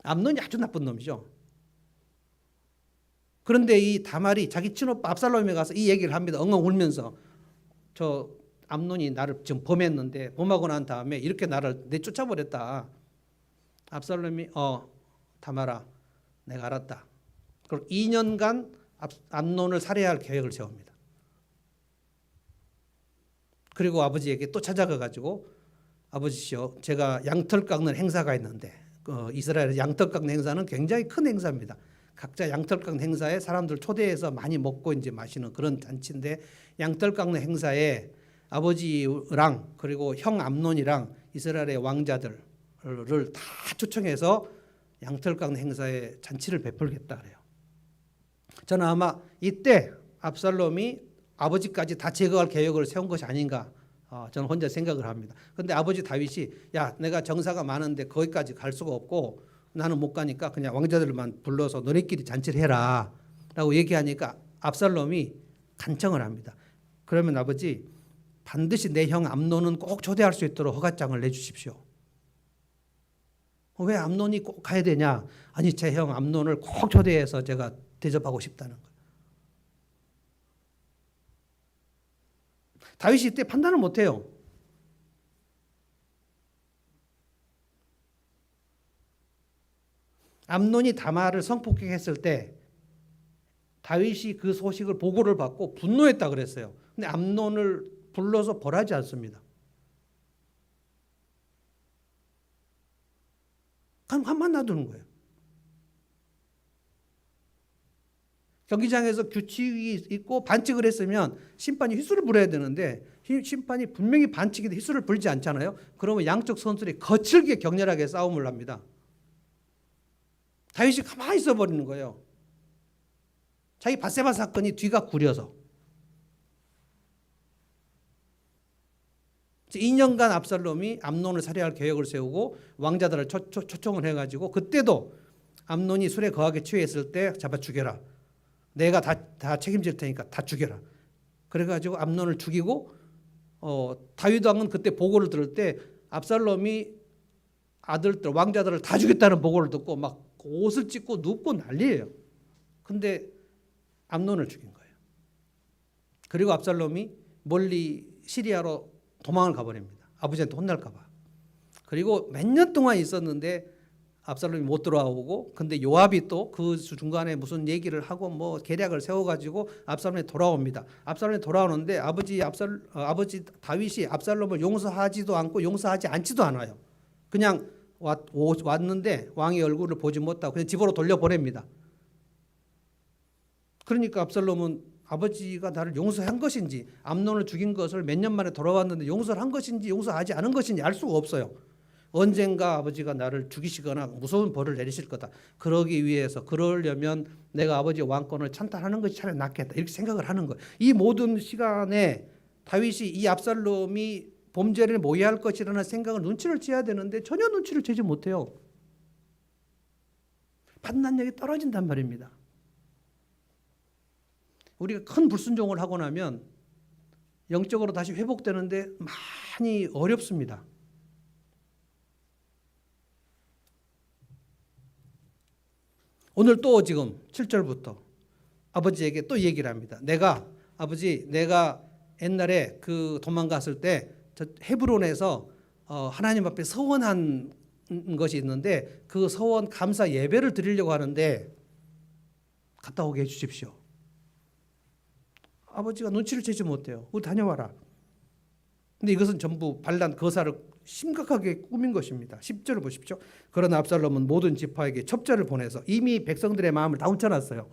암논이 아주 나쁜 놈이죠. 그런데 이 다말이 자기 친오빠 압살롬에 가서 이 얘기를 합니다. 엉엉 울면서 저 암논이 나를 지금 범했는데 범하고 난 다음에 이렇게 나를 내쫓아버렸다. 압살롬이 다말아 내가 알았다. 그리고 2년간 암논을 살해할 계획을 세웁니다. 그리고 아버지에게 또 찾아가 가지고 아버지시여 제가 양털 깎는 행사가 있는데 이스라엘의 양털 깎는 행사는 굉장히 큰 행사입니다. 각자 양털 깎는 행사에 사람들 초대해서 많이 먹고 이제 마시는 그런 잔치인데 양털 깎는 행사에 아버지랑 그리고 형 암논이랑 이스라엘의 왕자들을 다 초청해서 양털 깎는 행사에 잔치를 베풀겠다 그래요. 저는 아마 이때 압살롬이 아버지까지 다 제거할 계획을 세운 것이 아닌가 저는 혼자 생각을 합니다. 그런데 아버지 다윗이 야 내가 정사가 많은데 거기까지 갈 수가 없고 나는 못 가니까 그냥 왕자들만 불러서 너네끼리 잔치를 해라 라고 얘기하니까 압살롬이 간청을 합니다. 그러면 아버지 반드시 내 형 암논은 꼭 초대할 수 있도록 허가장을 내주십시오. 왜 암논이 꼭 가야 되냐? 아니 제 형 암논을 꼭 초대해서 제가 대접하고 싶다는 거예요. 다윗이 이때 판단을 못해요. 암논이 다말을 성폭행했을 때 다윗이 그 소식을 보고를 받고 분노했다 그랬어요. 근데 암논을 불러서 벌하지 않습니다. 가만 놔두는 거예요. 경기장에서 규칙이 있고 반칙을 했으면 심판이 휘슬을 불어야 되는데 심판이 분명히 반칙인데 휘슬을 불지 않잖아요. 그러면 양쪽 선수들이 거칠게 격렬하게 싸움을 합니다. 다윗이 가만히 있어버리는 거예요. 자기 밧세바 사건이 뒤가 구려서. 2년간 압살롬이 암논을 살해할 계획을 세우고 왕자들을 초청을 해가지고 그때도 암논이 술에 거하게 취했을 때 잡아 죽여라. 내가 다 책임질 테니까 다 죽여라. 그래가지고 암논을 죽이고 다윗 왕은 그때 보고를 들을 때 압살롬이 아들들 왕자들을 다 죽였다는 보고를 듣고 막 옷을 찢고 눕고 난리예요. 근데 암논을 죽인 거예요. 그리고 압살롬이 멀리 시리아로 도망을 가버립니다. 아버지한테 혼날까 봐. 그리고 몇 년 동안 있었는데 압살롬이 못 돌아오고 근데 요압이 또 그 중간에 무슨 얘기를 하고 뭐 계략을 세워가지고 압살롬이 돌아옵니다. 압살롬이 돌아오는데 아버지 다윗이 압살롬을 용서하지도 않고 용서하지 않지도 않아요. 그냥 왔는데 왕의 얼굴을 보지 못하고 그냥 집으로 돌려보냅니다. 그러니까 압살롬은 아버지가 나를 용서한 것인지 암논을 죽인 것을 몇 년 만에 돌아왔는데 용서를 한 것인지 용서하지 않은 것인지 알 수가 없어요. 언젠가 아버지가 나를 죽이시거나 무서운 벌을 내리실 거다. 그러려면 내가 아버지의 왕권을 찬탈하는 것이 차라리 낫겠다. 이렇게 생각을 하는 거예요. 이 모든 시간에 다윗이 이 압살롬이 범죄를 모의할 것이라는 생각을 눈치를 채야 되는데 전혀 눈치를 채지 못해요. 판단력이 떨어진단 말입니다. 우리가 큰 불순종을 하고 나면 영적으로 다시 회복되는데 많이 어렵습니다. 오늘 또 지금 7절부터 아버지에게 또 얘기를 합니다. 아버지 내가 옛날에 그 도망갔을 때 저 헤브론에서 하나님 앞에 서원한 것이 있는데 그 서원 감사 예배를 드리려고 하는데 갔다 오게 해주십시오. 아버지가 눈치를 채지 못해요. 우리 다녀와라. 근데 이것은 전부 반란 거사를 심각하게 꾸민 것입니다. 10절을 보십시오. 그러나 압살롬은 모든 지파에게 첩자를 보내서 이미 백성들의 마음을 다 훔쳐놨어요.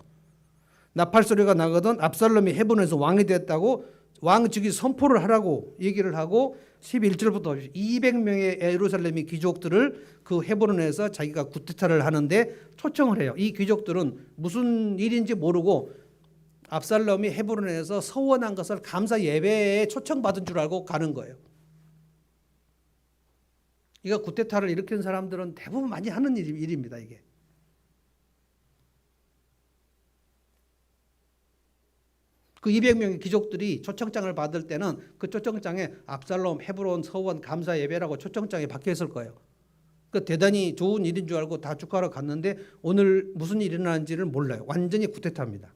나팔 소리가 나거든 압살롬이 헤브론에서 왕이 됐다고 왕 즉위 선포를 하라고 얘기를 하고 11절부터 200명의 예루살렘의 귀족들을 그 헤브론에서 자기가 구테타를 하는데 초청을 해요. 이 귀족들은 무슨 일인지 모르고 압살롬이 헤브론에서 서원한 것을 감사 예배에 초청받은 줄 알고 가는 거예요. 이거 구테타를 일으킨 사람들은 대부분 많이 하는 일입니다. 이게 그 200명의 귀족들이 초청장을 받을 때는 그 초청장에 압살롬, 헤브론, 서원, 감사 예배라고 초청장이 박혀 있을 거예요. 그 대단히 좋은 일인 줄 알고 다 축하하러 갔는데 오늘 무슨 일이 일어나는지를 몰라요. 완전히 쿠데타입니다.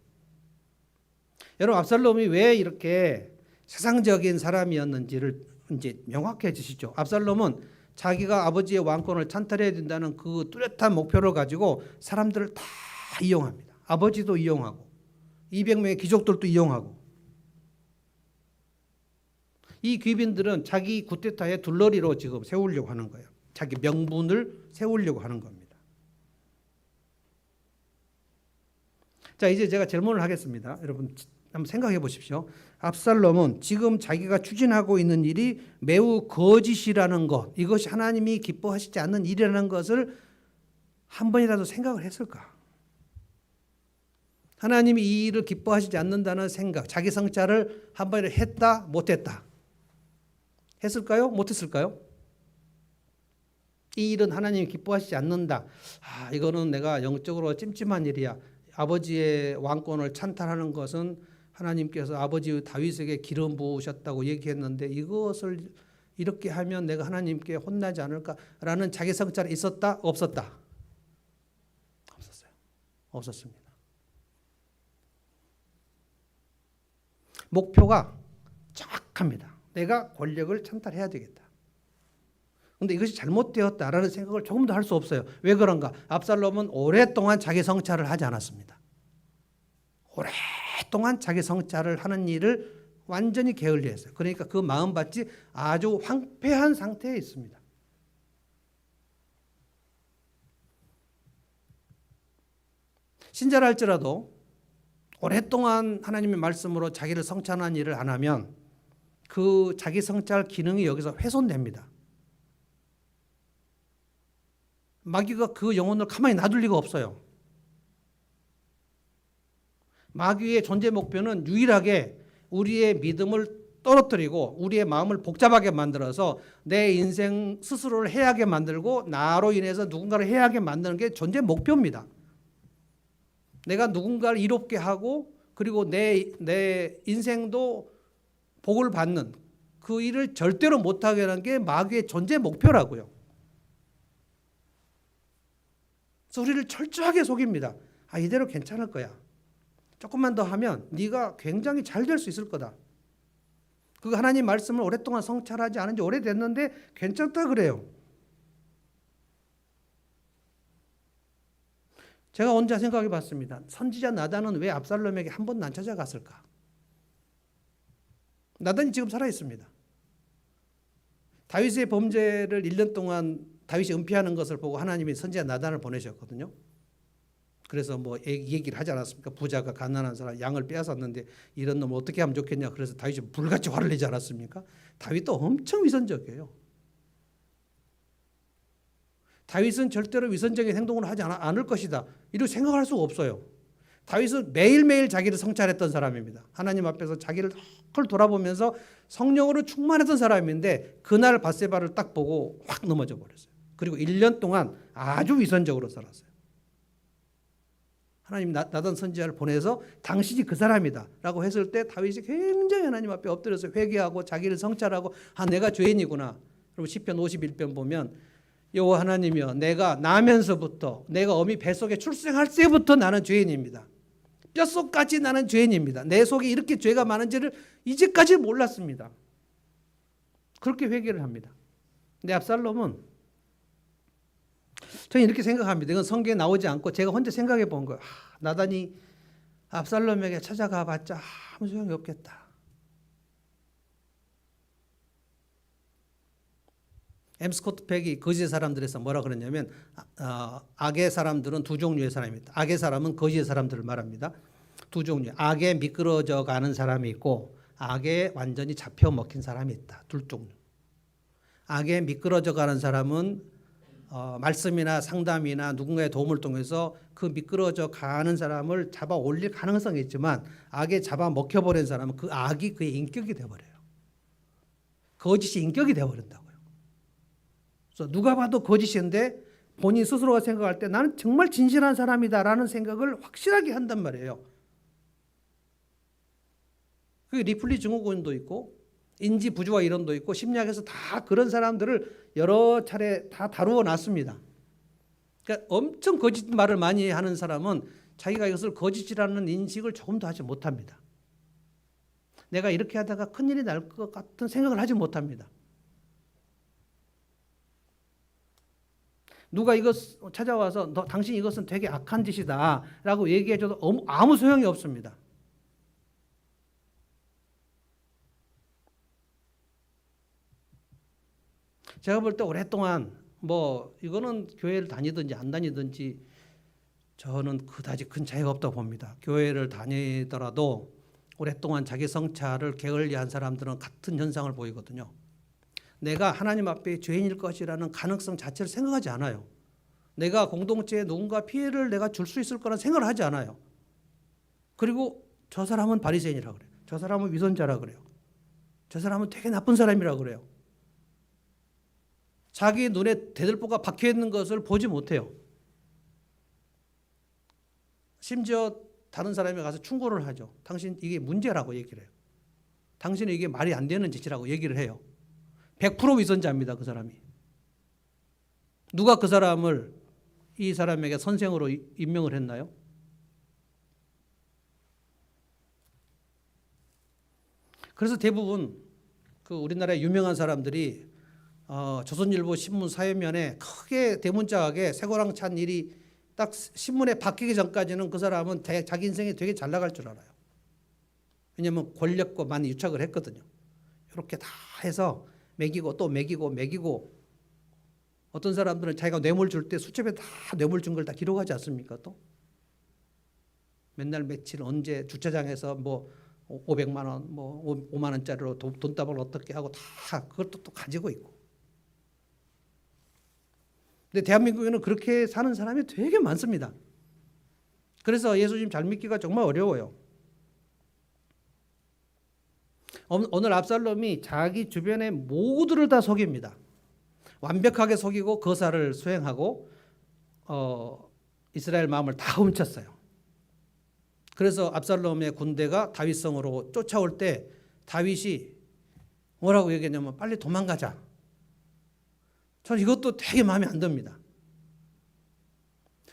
여러분, 압살롬이 왜 이렇게 세상적인 사람이었는지를 이제 명확해지시죠. 압살롬은 자기가 아버지의 왕권을 찬탈해야 된다는 그 뚜렷한 목표를 가지고 사람들을 다 이용합니다. 아버지도 이용하고 200명의 귀족들도 이용하고. 이 귀빈들은 자기 쿠데타의 둘러리로 지금 세우려고 하는 거예요. 자기 명분을 세우려고 하는 겁니다. 자, 이제 제가 질문을 하겠습니다. 여러분 한번 생각해 보십시오. 압살롬은 지금 자기가 추진하고 있는 일이 매우 거짓이라는 것, 이것이 하나님이 기뻐하시지 않는 일이라는 것을 한 번이라도 생각을 했을까? 하나님이 이 일을 기뻐하시지 않는다는 생각, 자기 성찰을 한 번이라도 했다, 못했다? 했을까요? 못했을까요? 이 일은 하나님이 기뻐하시지 않는다. 이거는 내가 영적으로 찜찜한 일이야. 아버지의 왕권을 찬탈하는 것은 하나님께서 아버지 다윗에게 기름 부으셨다고 얘기했는데 이것을 이렇게 하면 내가 하나님께 혼나지 않을까라는 자기 성찰이 있었다? 없었다? 없었어요. 없었습니다. 목표가 정확합니다. 내가 권력을 찬탈해야 되겠다. 그런데 이것이 잘못되었다라는 생각을 조금도 할 수 없어요. 왜 그런가? 압살롬은 오랫동안 자기 성찰을 하지 않았습니다. 오랫동안 자기 성찰을 하는 일을 완전히 게을리했어요. 그러니까 그 마음밭이 아주 황폐한 상태에 있습니다. 신자라 할지라도 오랫동안 하나님의 말씀으로 자기를 성찰하는 일을 안 하면 그 자기 성찰 기능이 여기서 훼손됩니다. 마귀가 그 영혼을 가만히 놔둘 리가 없어요. 마귀의 존재 목표는 유일하게 우리의 믿음을 떨어뜨리고 우리의 마음을 복잡하게 만들어서 내 인생 스스로를 해하게 만들고 나로 인해서 누군가를 해하게 만드는 게 존재 목표입니다. 내가 누군가를 이롭게 하고 그리고 내 인생도 복을 받는 그 일을 절대로 못하게 하는 게 마귀의 존재 목표라고요. 그래서 우리를 철저하게 속입니다. 이대로 괜찮을 거야. 조금만 더 하면 네가 굉장히 잘 될 수 있을 거다. 그 하나님 말씀을 오랫동안 성찰하지 않은 지 오래됐는데 괜찮다 그래요. 제가 혼자 생각해 봤습니다. 선지자 나단은 왜 압살롬에게 한 번도 안 찾아갔을까? 나단이 지금 살아 있습니다. 다윗의 범죄를 1년 동안 다윗이 은폐하는 것을 보고 하나님이 선지자 나단을 보내셨거든요. 그래서 뭐 얘기를 하지 않았습니까? 부자가 가난한 사람 양을 빼앗았는데 이런 놈을 어떻게 하면 좋겠냐. 그래서 다윗이 불같이 화를 내지 않았습니까? 다윗도 엄청 위선적이에요. 다윗은 절대로 위선적인 행동을 하지 않을 것이다. 이렇게 생각할 수가 없어요. 다윗은 매일매일 자기를 성찰했던 사람입니다. 하나님 앞에서 자기를 헐 돌아보면서 성령으로 충만했던 사람인데 그날 밧세바를 딱 보고 확 넘어져 버렸어요. 그리고 1년 동안 아주 위선적으로 살았어요. 하나님 나단 선지자를 보내서 당신이 그 사람이다 라고 했을 때 다윗이 굉장히 하나님 앞에 엎드려서 회개하고 자기를 성찰하고 내가 죄인이구나. 여러분 시편 51편 보면 여호와 하나님이여 내가 나면서부터 내가 어미 뱃속에 출생할 때부터 나는 죄인입니다. 뼛속까지 나는 죄인입니다. 내 속에 이렇게 죄가 많은지를 이제까지 몰랐습니다. 그렇게 회개를 합니다. 근데 압살롬은 저는 이렇게 생각합니다. 이건 성경에 나오지 않고 제가 혼자 생각해 본 거예요. 나단이 압살롬에게 찾아가 봤자 아무 소용이 없겠다. 스코트 팩이 거짓의 사람들에서 뭐라 그러냐면 악의 사람들은 두 종류의 사람입니다. 악의 사람은 거짓의 사람들을 말합니다. 두 종류. 악에 미끄러져 가는 사람이 있고 악에 완전히 잡혀 먹힌 사람이 있다. 둘 종류. 악에 미끄러져 가는 사람은 말씀이나 상담이나 누군가의 도움을 통해서 그 미끄러져 가는 사람을 잡아 올릴 가능성이 있지만 악에 잡아 먹혀버린 사람은 그 악이 그의 인격이 되어버려요. 거짓이 인격이 되어버린다고요. 그래서 누가 봐도 거짓인데 본인 스스로가 생각할 때 나는 정말 진실한 사람이다라는 생각을 확실하게 한단 말이에요. 그 리플리 증후군도 있고 인지 부조화 이론도 있고 심리학에서 다 그런 사람들을 여러 차례 다 다루어 놨습니다. 그러니까 엄청 거짓말을 많이 하는 사람은 자기가 이것을 거짓이라는 인식을 조금도 하지 못합니다. 내가 이렇게 하다가 큰일이 날 것 같은 생각을 하지 못합니다. 누가 이것 찾아와서 당신 이것은 되게 악한 짓이다 라고 얘기해줘도 아무 소용이 없습니다. 제가 볼 때 오랫동안 이거는 교회를 다니든지 안 다니든지 저는 그다지 큰 차이가 없다고 봅니다. 교회를 다니더라도 오랫동안 자기 성찰을 게을리한 사람들은 같은 현상을 보이거든요. 내가 하나님 앞에 죄인일 것이라는 가능성 자체를 생각하지 않아요. 내가 공동체에 누군가 피해를 내가 줄 수 있을 거라는 생각을 하지 않아요. 그리고 저 사람은 바리새인이라 그래요. 저 사람은 위선자라 그래요. 저 사람은 되게 나쁜 사람이라 그래요. 자기 눈에 대들보가 박혀 있는 것을 보지 못해요. 심지어 다른 사람이 가서 충고를 하죠. 당신 이게 문제라고 얘기를 해요. 당신은 이게 말이 안 되는 짓이라고 얘기를 해요. 100% 위선자입니다. 그 사람이. 누가 그 사람을 이 사람에게 선생으로 임명을 했나요? 그래서 대부분 그 우리나라의 유명한 사람들이 조선일보 신문 사회면에 크게 대문짝하게 쇠고랑 찬 일이 딱 신문에 박히기 전까지는 그 사람은 자기 인생이 되게 잘 나갈 줄 알아요. 왜냐하면 권력과 많이 유착을 했거든요. 이렇게 다 해서 매기고 또 매기고 어떤 사람들은 자기가 뇌물 줄 때 수첩에 다 뇌물 준 걸 다 기록하지 않습니까? 또 맨날 며칠 언제 주차장에서 500만 원, 5만 원짜리로 돈다발 어떻게 하고 다 그것도 또 가지고 있고. 근데 대한민국에는 그렇게 사는 사람이 되게 많습니다. 그래서 예수님 잘 믿기가 정말 어려워요. 오늘 압살롬이 자기 주변의 모두를 다 속입니다. 완벽하게 속이고 거사를 수행하고 이스라엘 마음을 다 훔쳤어요. 그래서 압살롬의 군대가 다윗성으로 쫓아올 때 다윗이 뭐라고 얘기했냐면 빨리 도망가자. 저는 이것도 되게 마음에 안 듭니다.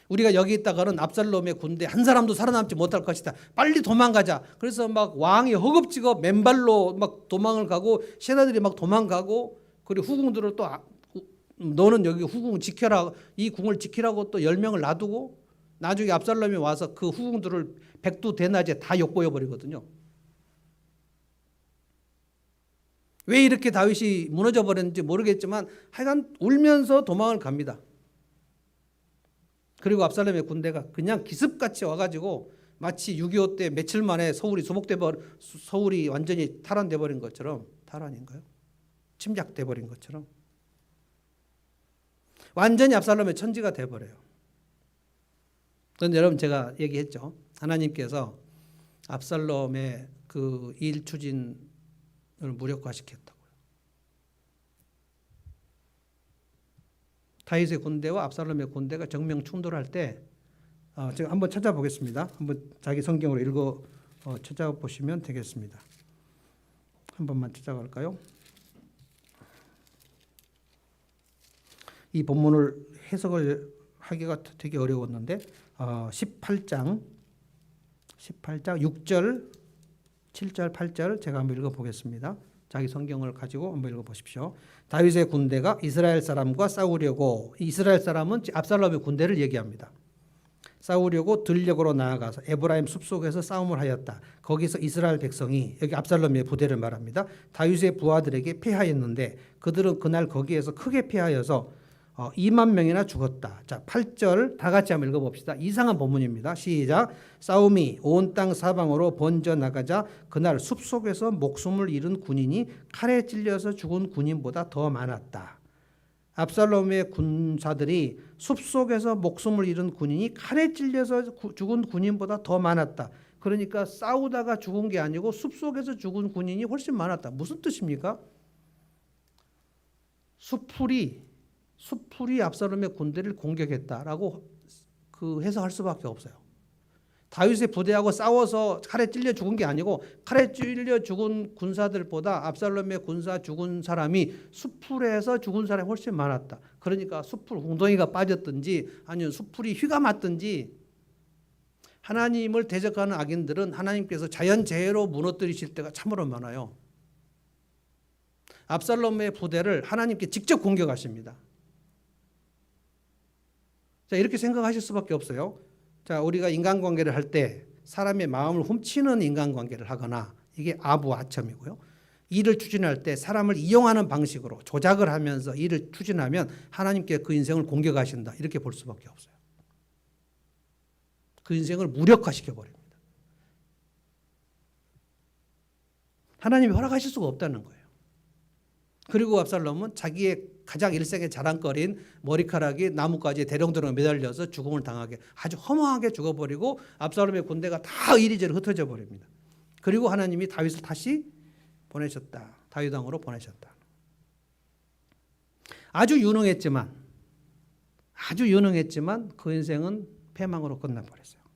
우리가 여기 있다가는 압살롬의 군대 한 사람도 살아남지 못할 것이다. 빨리 도망가자. 그래서 막 왕이 허겁지겁 맨발로 막 도망을 가고 신하들이 막 도망가고 그리고 후궁들을 또 너는 여기 후궁 지켜라. 이 궁을 지키라고 또 10명을 놔두고 나중에 압살롬이 와서 그 후궁들을 백두대낮에 다 욕보여 버리거든요. 왜 이렇게 다윗이 무너져 버렸는지 모르겠지만 하여간 울면서 도망을 갑니다. 그리고 압살롬의 군대가 그냥 기습같이 와가지고 마치 6.25 때 며칠 만에 서울이 완전히 탈환돼 버린 것처럼, 탈환인가요? 침략돼 버린 것처럼 완전히 압살롬의 천지가 돼 버려요. 그런데 여러분 제가 얘기했죠. 하나님께서 압살롬의 그 일 추진을 무력화시켰다고요. 다윗의 군대와 압살롬의 군대가 정면 충돌할 때 제가 한번 찾아보겠습니다. 한번 자기 성경으로 읽어 찾아보시면 되겠습니다. 한 번만 찾아갈까요? 이 본문을 해석을 하기가 되게 어려웠는데 18장 6절 7절 8절 제가 한번 읽어보겠습니다. 자기 성경을 가지고 한번 읽어보십시오. 다윗의 군대가 이스라엘 사람과 싸우려고, 이스라엘 사람은 압살롬의 군대를 얘기합니다. 싸우려고 들녘으로 나아가서 에브라임 숲속에서 싸움을 하였다. 거기서 이스라엘 백성이, 여기 압살롬의 부대를 말합니다, 다윗의 부하들에게 패하였는데 그들은 그날 거기에서 크게 패하여서 2만 명이나 죽었다. 자, 8절 다 같이 한번 읽어봅시다. 이상한 본문입니다. 시작. 싸움이 온 땅 사방으로 번져나가자 그날 숲속에서 목숨을 잃은 군인이 칼에 찔려서 죽은 군인보다 더 많았다. 압살롬의 군사들이 숲속에서 목숨을 잃은 군인이 칼에 찔려서 죽은 군인보다 더 많았다. 그러니까 싸우다가 죽은 게 아니고 숲속에서 죽은 군인이 훨씬 많았다. 무슨 뜻입니까? 숲풀이 압살롬의 군대를 공격했다라고 그 해석할 수밖에 없어요. 다윗의 부대하고 싸워서 칼에 찔려 죽은 게 아니고 칼에 찔려 죽은 군사들보다 압살롬의 군사 죽은 사람이 수풀에서 죽은 사람이 훨씬 많았다. 그러니까 수풀 웅덩이가 빠졌든지 아니면 수풀이 휘가 맞든지 하나님을 대적하는 악인들은 하나님께서 자연재해로 무너뜨리실 때가 참으로 많아요. 압살롬의 부대를 하나님께 직접 공격하십니다. 자, 이렇게 생각하실 수밖에 없어요. 자, 우리가 인간관계를 할 때 사람의 마음을 훔치는 인간관계를 하거나 이게 아부아첨이고요. 일을 추진할 때 사람을 이용하는 방식으로 조작을 하면서 일을 추진하면 하나님께 그 인생을 공격하신다. 이렇게 볼 수밖에 없어요. 그 인생을 무력화시켜 버립니다. 하나님이 허락하실 수가 없다는 거예요. 그리고 압살롬은 자기의 가장 일생의 자랑거리인 머리카락이 나뭇가지에 대롱대롱 매달려서 죽음을 당하게 아주 허무하게 죽어버리고 압살롬의 군대가 다 이리저리 흩어져 버립니다. 그리고 하나님이 다윗을 다시 보내셨다. 다윗 왕으로 보내셨다. 아주 유능했지만 그 인생은 패망으로 끝나버렸어요.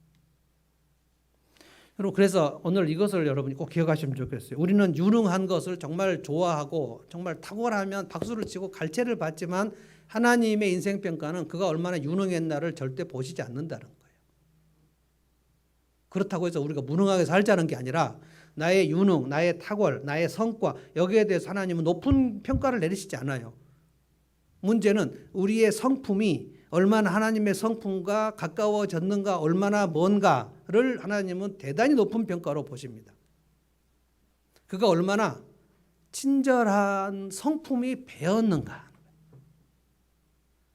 여러분, 그래서 오늘 이것을 여러분이 꼭 기억하시면 좋겠어요. 우리는 유능한 것을 정말 좋아하고 정말 탁월하면 박수를 치고 갈채를 받지만 하나님의 인생평가는 그가 얼마나 유능했나를 절대 보시지 않는다는 거예요. 그렇다고 해서 우리가 무능하게 살자는 게 아니라 나의 유능, 나의 탁월, 나의 성과 여기에 대해서 하나님은 높은 평가를 내리시지 않아요. 문제는 우리의 성품이 얼마나 하나님의 성품과 가까워졌는가, 얼마나 먼가를 하나님은 대단히 높은 평가로 보십니다. 그가 얼마나 친절한 성품이 배었는가,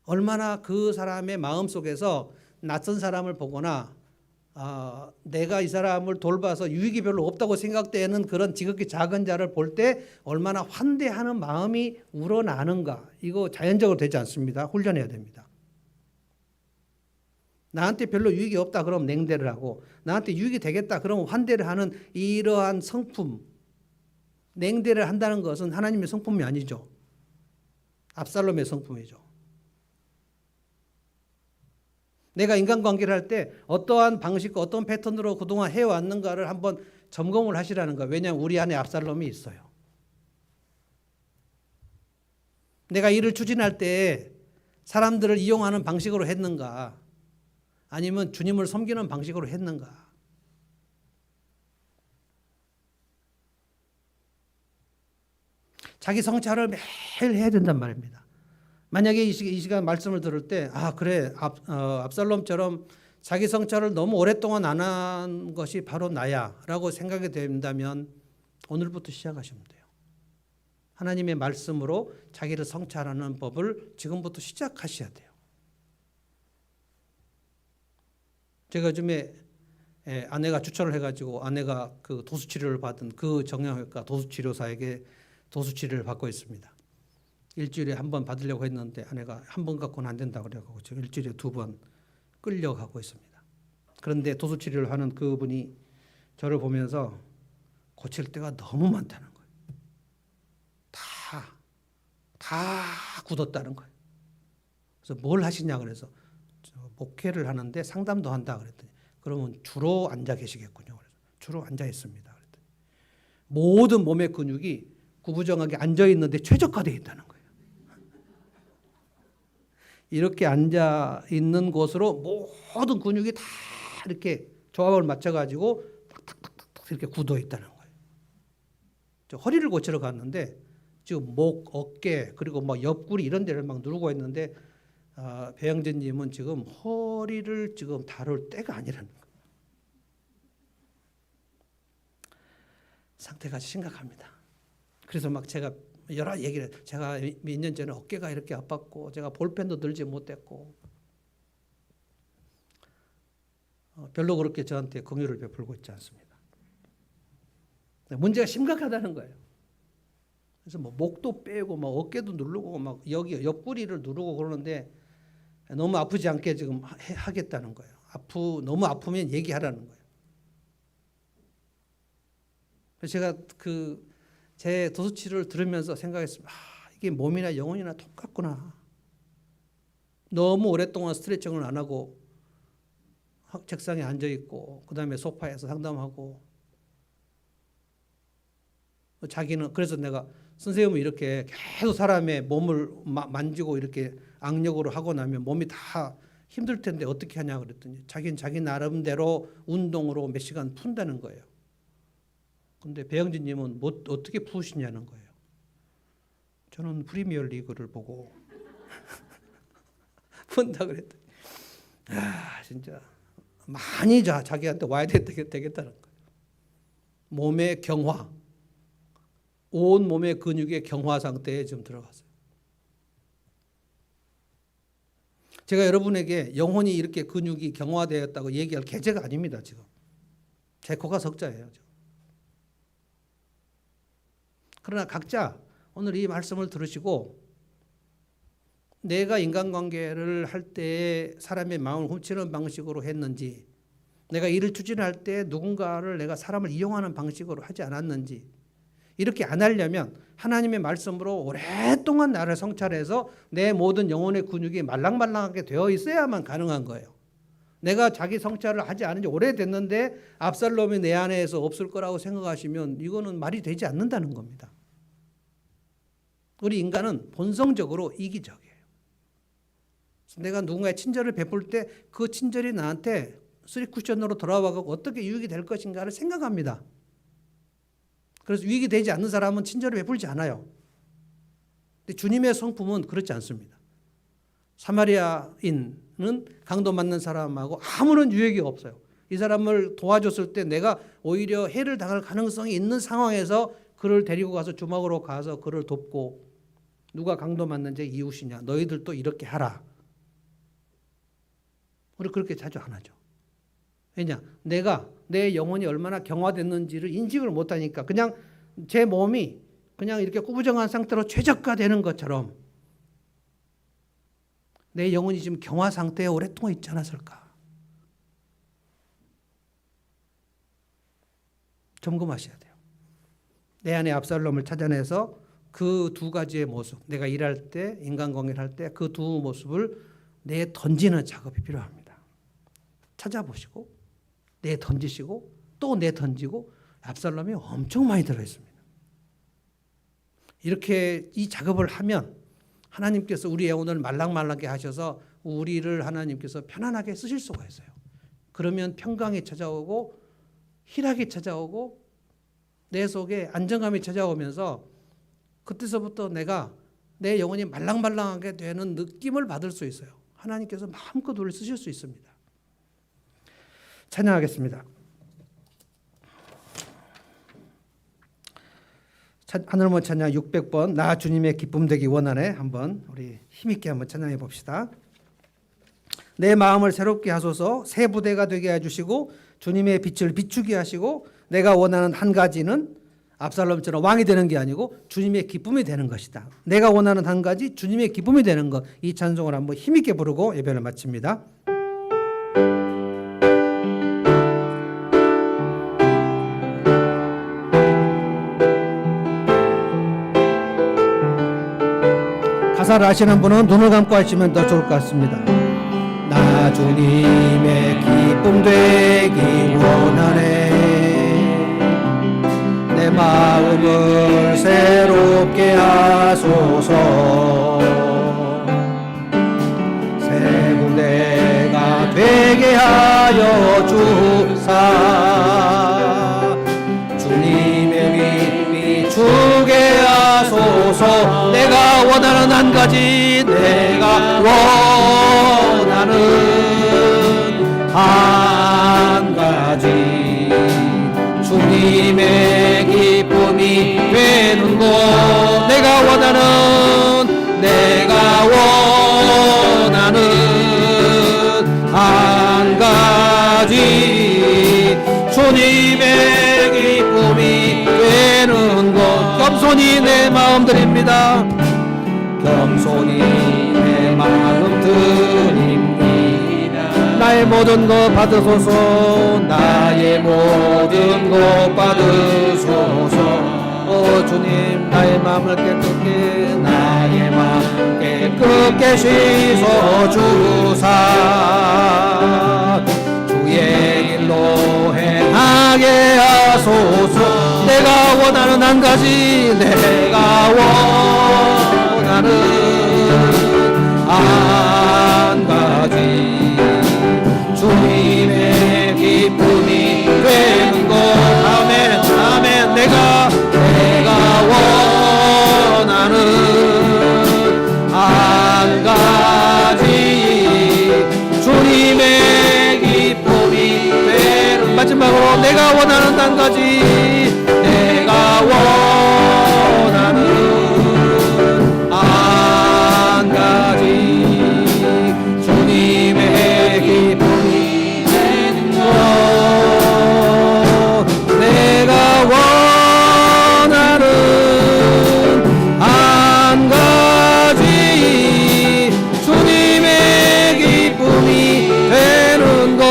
얼마나 그 사람의 마음속에서 낯선 사람을 보거나 내가 이 사람을 돌봐서 유익이 별로 없다고 생각되는 그런 지극히 작은 자를 볼 때 얼마나 환대하는 마음이 우러나는가, 이거 자연적으로 되지 않습니다. 훈련해야 됩니다. 나한테 별로 유익이 없다 그러면 냉대를 하고 나한테 유익이 되겠다 그러면 환대를 하는 이러한 성품, 냉대를 한다는 것은 하나님의 성품이 아니죠. 압살롬의 성품이죠. 내가 인간관계를 할 때 어떠한 방식과 어떤 패턴으로 그동안 해왔는가를 한번 점검을 하시라는 거예요. 왜냐하면 우리 안에 압살롬이 있어요. 내가 일을 추진할 때 사람들을 이용하는 방식으로 했는가, 아니면 주님을 섬기는 방식으로 했는가. 자기 성찰을 매일 해야 된단 말입니다. 만약에 이 시간 말씀을 들을 때 그래, 압살롬처럼 자기 성찰을 너무 오랫동안 안 한 것이 바로 나야 라고 생각이 된다면 오늘부터 시작하시면 돼요. 하나님의 말씀으로 자기를 성찰하는 법을 지금부터 시작하셔야 돼요. 제가 요즘에 아내가 추천을 해가지고 아내가 그 도수치료를 받은 그 정형외과 도수치료사에게 도수치료를 받고 있습니다. 일주일에 한 번 받으려고 했는데 아내가 한 번 갖고는 안 된다고 그래가지고 지금 일주일에 2번 끌려가고 있습니다. 그런데 도수치료를 하는 그분이 저를 보면서 고칠 때가 너무 많다는 거예요. 다 굳었다는 거예요. 그래서 뭘 하시냐 그래서 목회를 하는데 상담도 한다 그랬더니 그러면 주로 앉아 계시겠군요. 그래서 주로 앉아 있습니다. 그랬더니 모든 몸의 근육이 구부정하게 앉아 있는데 최적화되어 있다는 거예요. 이렇게 앉아 있는 곳으로 모든 근육이 다 이렇게 조합을 맞춰가지고 탁탁탁탁 이렇게 굳어 있다는 거예요. 저 허리를 고치러 갔는데 지금 목, 어깨 그리고 막 옆구리 이런 데를 막 누르고 있는데 배영진님은 지금 허리를 지금 다룰 때가 아니라는 거예요. 상태가 심각합니다. 그래서 막 제가 여러 얘기를 제가 몇 년 전에 어깨가 이렇게 아팠고 제가 볼펜도 들지 못했고 별로 그렇게 저한테 긍휼을 베풀고 있지 않습니다. 문제가 심각하다는 거예요. 그래서 뭐 목도 빼고 막 어깨도 누르고 막 여기 옆구리를 누르고 그러는데 너무 아프지 않게 지금 하겠다는 거예요. 너무 아프면 얘기하라는 거예요. 그래서 제가 제 도수치료를 들으면서 생각했습니다. 이게 몸이나 영혼이나 똑같구나. 너무 오랫동안 스트레칭을 안 하고 책상에 앉아 있고 그다음에 소파에서 상담하고 자기는 그래서 내가 선생님은 이렇게 계속 사람의 몸을 만지고 이렇게 악력으로 하고 나면 몸이 다 힘들 텐데 어떻게 하냐 그랬더니 자기는 자기 나름대로 운동으로 몇 시간 푼다는 거예요. 근데 배영진님은 어떻게 푸시냐는 거예요. 저는 프리미어 리그를 보고 푼다 그랬더니 진짜 많이 자기한테 와야 되겠다는 거예요. 몸의 경화, 온 몸의 근육의 경화 상태에 지금 들어갔어요. 제가 여러분에게 영혼이 이렇게 근육이 경화되었다고 얘기할 계제가 아닙니다. 지금 제 코가 석자예요. 그러나 각자 오늘 이 말씀을 들으시고 내가 인간관계를 할 때 사람의 마음을 훔치는 방식으로 했는지, 내가 일을 추진할 때 누군가를 내가 사람을 이용하는 방식으로 하지 않았는지, 이렇게 안 하려면 하나님의 말씀으로 오랫동안 나를 성찰해서 내 모든 영혼의 근육이 말랑말랑하게 되어 있어야만 가능한 거예요. 내가 자기 성찰을 하지 않은 지 오래됐는데 압살롬이 내 안에서 없을 거라고 생각하시면 이거는 말이 되지 않는다는 겁니다. 우리 인간은 본성적으로 이기적이에요. 내가 누군가의 친절을 베풀 때 그 친절이 나한테 쓰리쿠션으로 돌아와서 어떻게 유익이 될 것인가를 생각합니다. 그래서 유익이 되지 않는 사람은 친절을 베풀지 않아요. 근데 주님의 성품은 그렇지 않습니다. 사마리아인은 강도 맞는 사람하고 아무런 유익이 없어요. 이 사람을 도와줬을 때 내가 오히려 해를 당할 가능성이 있는 상황에서 그를 데리고 가서 주막으로 가서 그를 돕고, 누가 강도 맞는 제 이웃이냐, 너희들도 이렇게 하라. 우리 그렇게 자주 안 하죠. 왜냐? 내가 내 영혼이 얼마나 경화됐는지를 인식을 못하니까 그냥 제 몸이 그냥 이렇게 꾸부정한 상태로 최적화되는 것처럼 내 영혼이 지금 경화 상태에 오랫동안 있지 않았을까? 점검하셔야 돼요. 내 안에 압살롬을 찾아내서 그 두 가지의 모습, 내가 일할 때, 인간관계를 할 때 그 두 모습을 내 던지는 작업이 필요합니다. 찾아보시고 내 던지시고 또 내 던지고, 압살롬이 엄청 많이 들어있습니다. 이렇게 이 작업을 하면 하나님께서 우리 영혼을 말랑말랑하게 하셔서 우리를 하나님께서 편안하게 쓰실 수가 있어요. 그러면 평강이 찾아오고 희락이 찾아오고 내 속에 안정감이 찾아오면서 그때서부터 내 영혼이 말랑말랑하게 되는 느낌을 받을 수 있어요. 하나님께서 마음껏 우리를 쓰실 수 있습니다. 찬양하겠습니다. 하늘문 찬양 600번 나 주님의 기쁨 되기 원하네. 한번 우리 힘있게 한번 찬양해 봅시다. 내 마음을 새롭게 하소서. 새 부대가 되게 해주시고 주님의 빛을 비추게 하시고, 내가 원하는 한 가지는 압살롬처럼 왕이 되는 게 아니고 주님의 기쁨이 되는 것이다. 내가 원하는 한 가지 주님의 기쁨이 되는 것. 이 찬송을 한번 힘있게 부르고 예배를 마칩니다. 가사를 아시는 분은 눈을 감고 하시면 더 좋을 것 같습니다. 나 주님의 기쁨 되기 원하네. 내 마음을 새롭게 하소서. 새 군대가 되게 하여 주사. 주님의 빛 비추게 하소서. 내가 원하는 한 가지, 내가 원하는 한 가지, 주님의 기쁨이 되는 것. 내가 원하는 한 가지, 주님의 기쁨이 되는 것. 겸손히 내 마음 드립니다. 겸손히 내 마음 드립니다. 나의 모든 것 받으소서. 나의 모든 것 받으소서. 오 주님, 나의 마음을 깨끗게, 나의 마음 깨끗게 씻어 주사. 주의 하게 하소서. 내가 원하는 한 가지, 내가 원하는 한 가지, 주님의 기쁨이 되는 것. 아멘 아멘. 내가 원하는 한 가지, 주님의 기쁨이 되는. 마지막으로 내가 원하는 한 가지, 내가 원하는 한 가지, 주님의 기쁨이 되는 것. 내가 원하는 한 가지, 주님의 기쁨이 되는 것.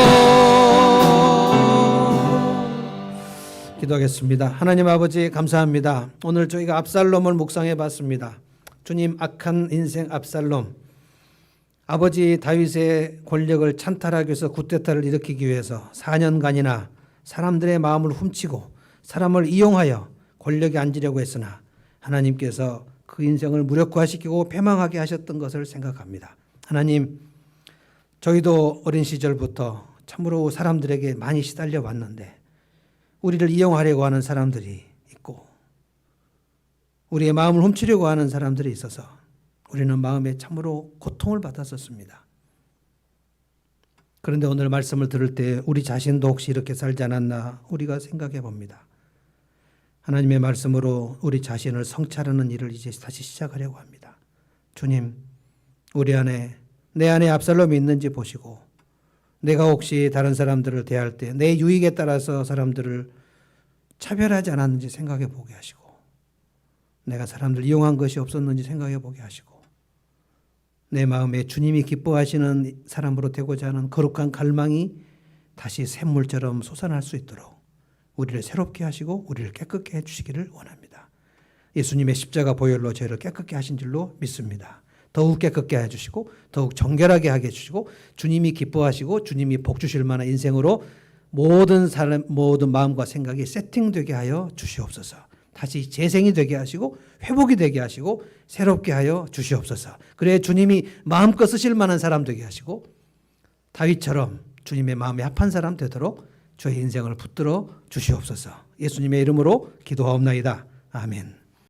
기도하겠습니다. 하나님 아버지, 감사합니다. 오늘 저희가 압살롬을 묵상해 봤습니다. 주님, 악한 인생 압살롬, 아버지 다윗의 권력을 찬탈하기 위해서 쿠데타를 일으키기 위해서 4년간이나 사람들의 마음을 훔치고 사람을 이용하여 권력에 앉으려고 했으나 하나님께서 그 인생을 무력화시키고 패망하게 하셨던 것을 생각합니다. 하나님, 저희도 어린 시절부터 참으로 사람들에게 많이 시달려 왔는데 우리를 이용하려고 하는 사람들이 있고 우리의 마음을 훔치려고 하는 사람들이 있어서 우리는 마음에 참으로 고통을 받았었습니다. 그런데 오늘 말씀을 들을 때 우리 자신도 혹시 이렇게 살지 않았나 우리가 생각해 봅니다. 하나님의 말씀으로 우리 자신을 성찰하는 일을 이제 다시 시작하려고 합니다. 주님, 우리 안에, 내 안에 압살롬이 있는지 보시고 내가 혹시 다른 사람들을 대할 때 내 유익에 따라서 사람들을 차별하지 않았는지 생각해 보게 하시고 내가 사람들 이용한 것이 없었는지 생각해 보게 하시고 내 마음에 주님이 기뻐하시는 사람으로 되고자 하는 거룩한 갈망이 다시 샘물처럼 솟아날 수 있도록 우리를 새롭게 하시고 우리를 깨끗게 해주시기를 원합니다. 예수님의 십자가 보혈로 저희를 깨끗게 하신 줄로 믿습니다. 더욱 깨끗게 해주시고 더욱 정결하게 하게 해주시고 주님이 기뻐하시고 주님이 복 주실 만한 인생으로 모든 사람, 모든 마음과 생각이 세팅되게 하여 주시옵소서. 다시 재생이 되게 하시고 회복이 되게 하시고 새롭게 하여 주시옵소서. 그래 주님이 마음껏 쓰실 만한 사람 되게 하시고 다윗처럼 주님의 마음에 합한 사람 되도록 저희 인생을 붙들어 주시옵소서. 예수님의 이름으로 기도하옵나이다. 아멘.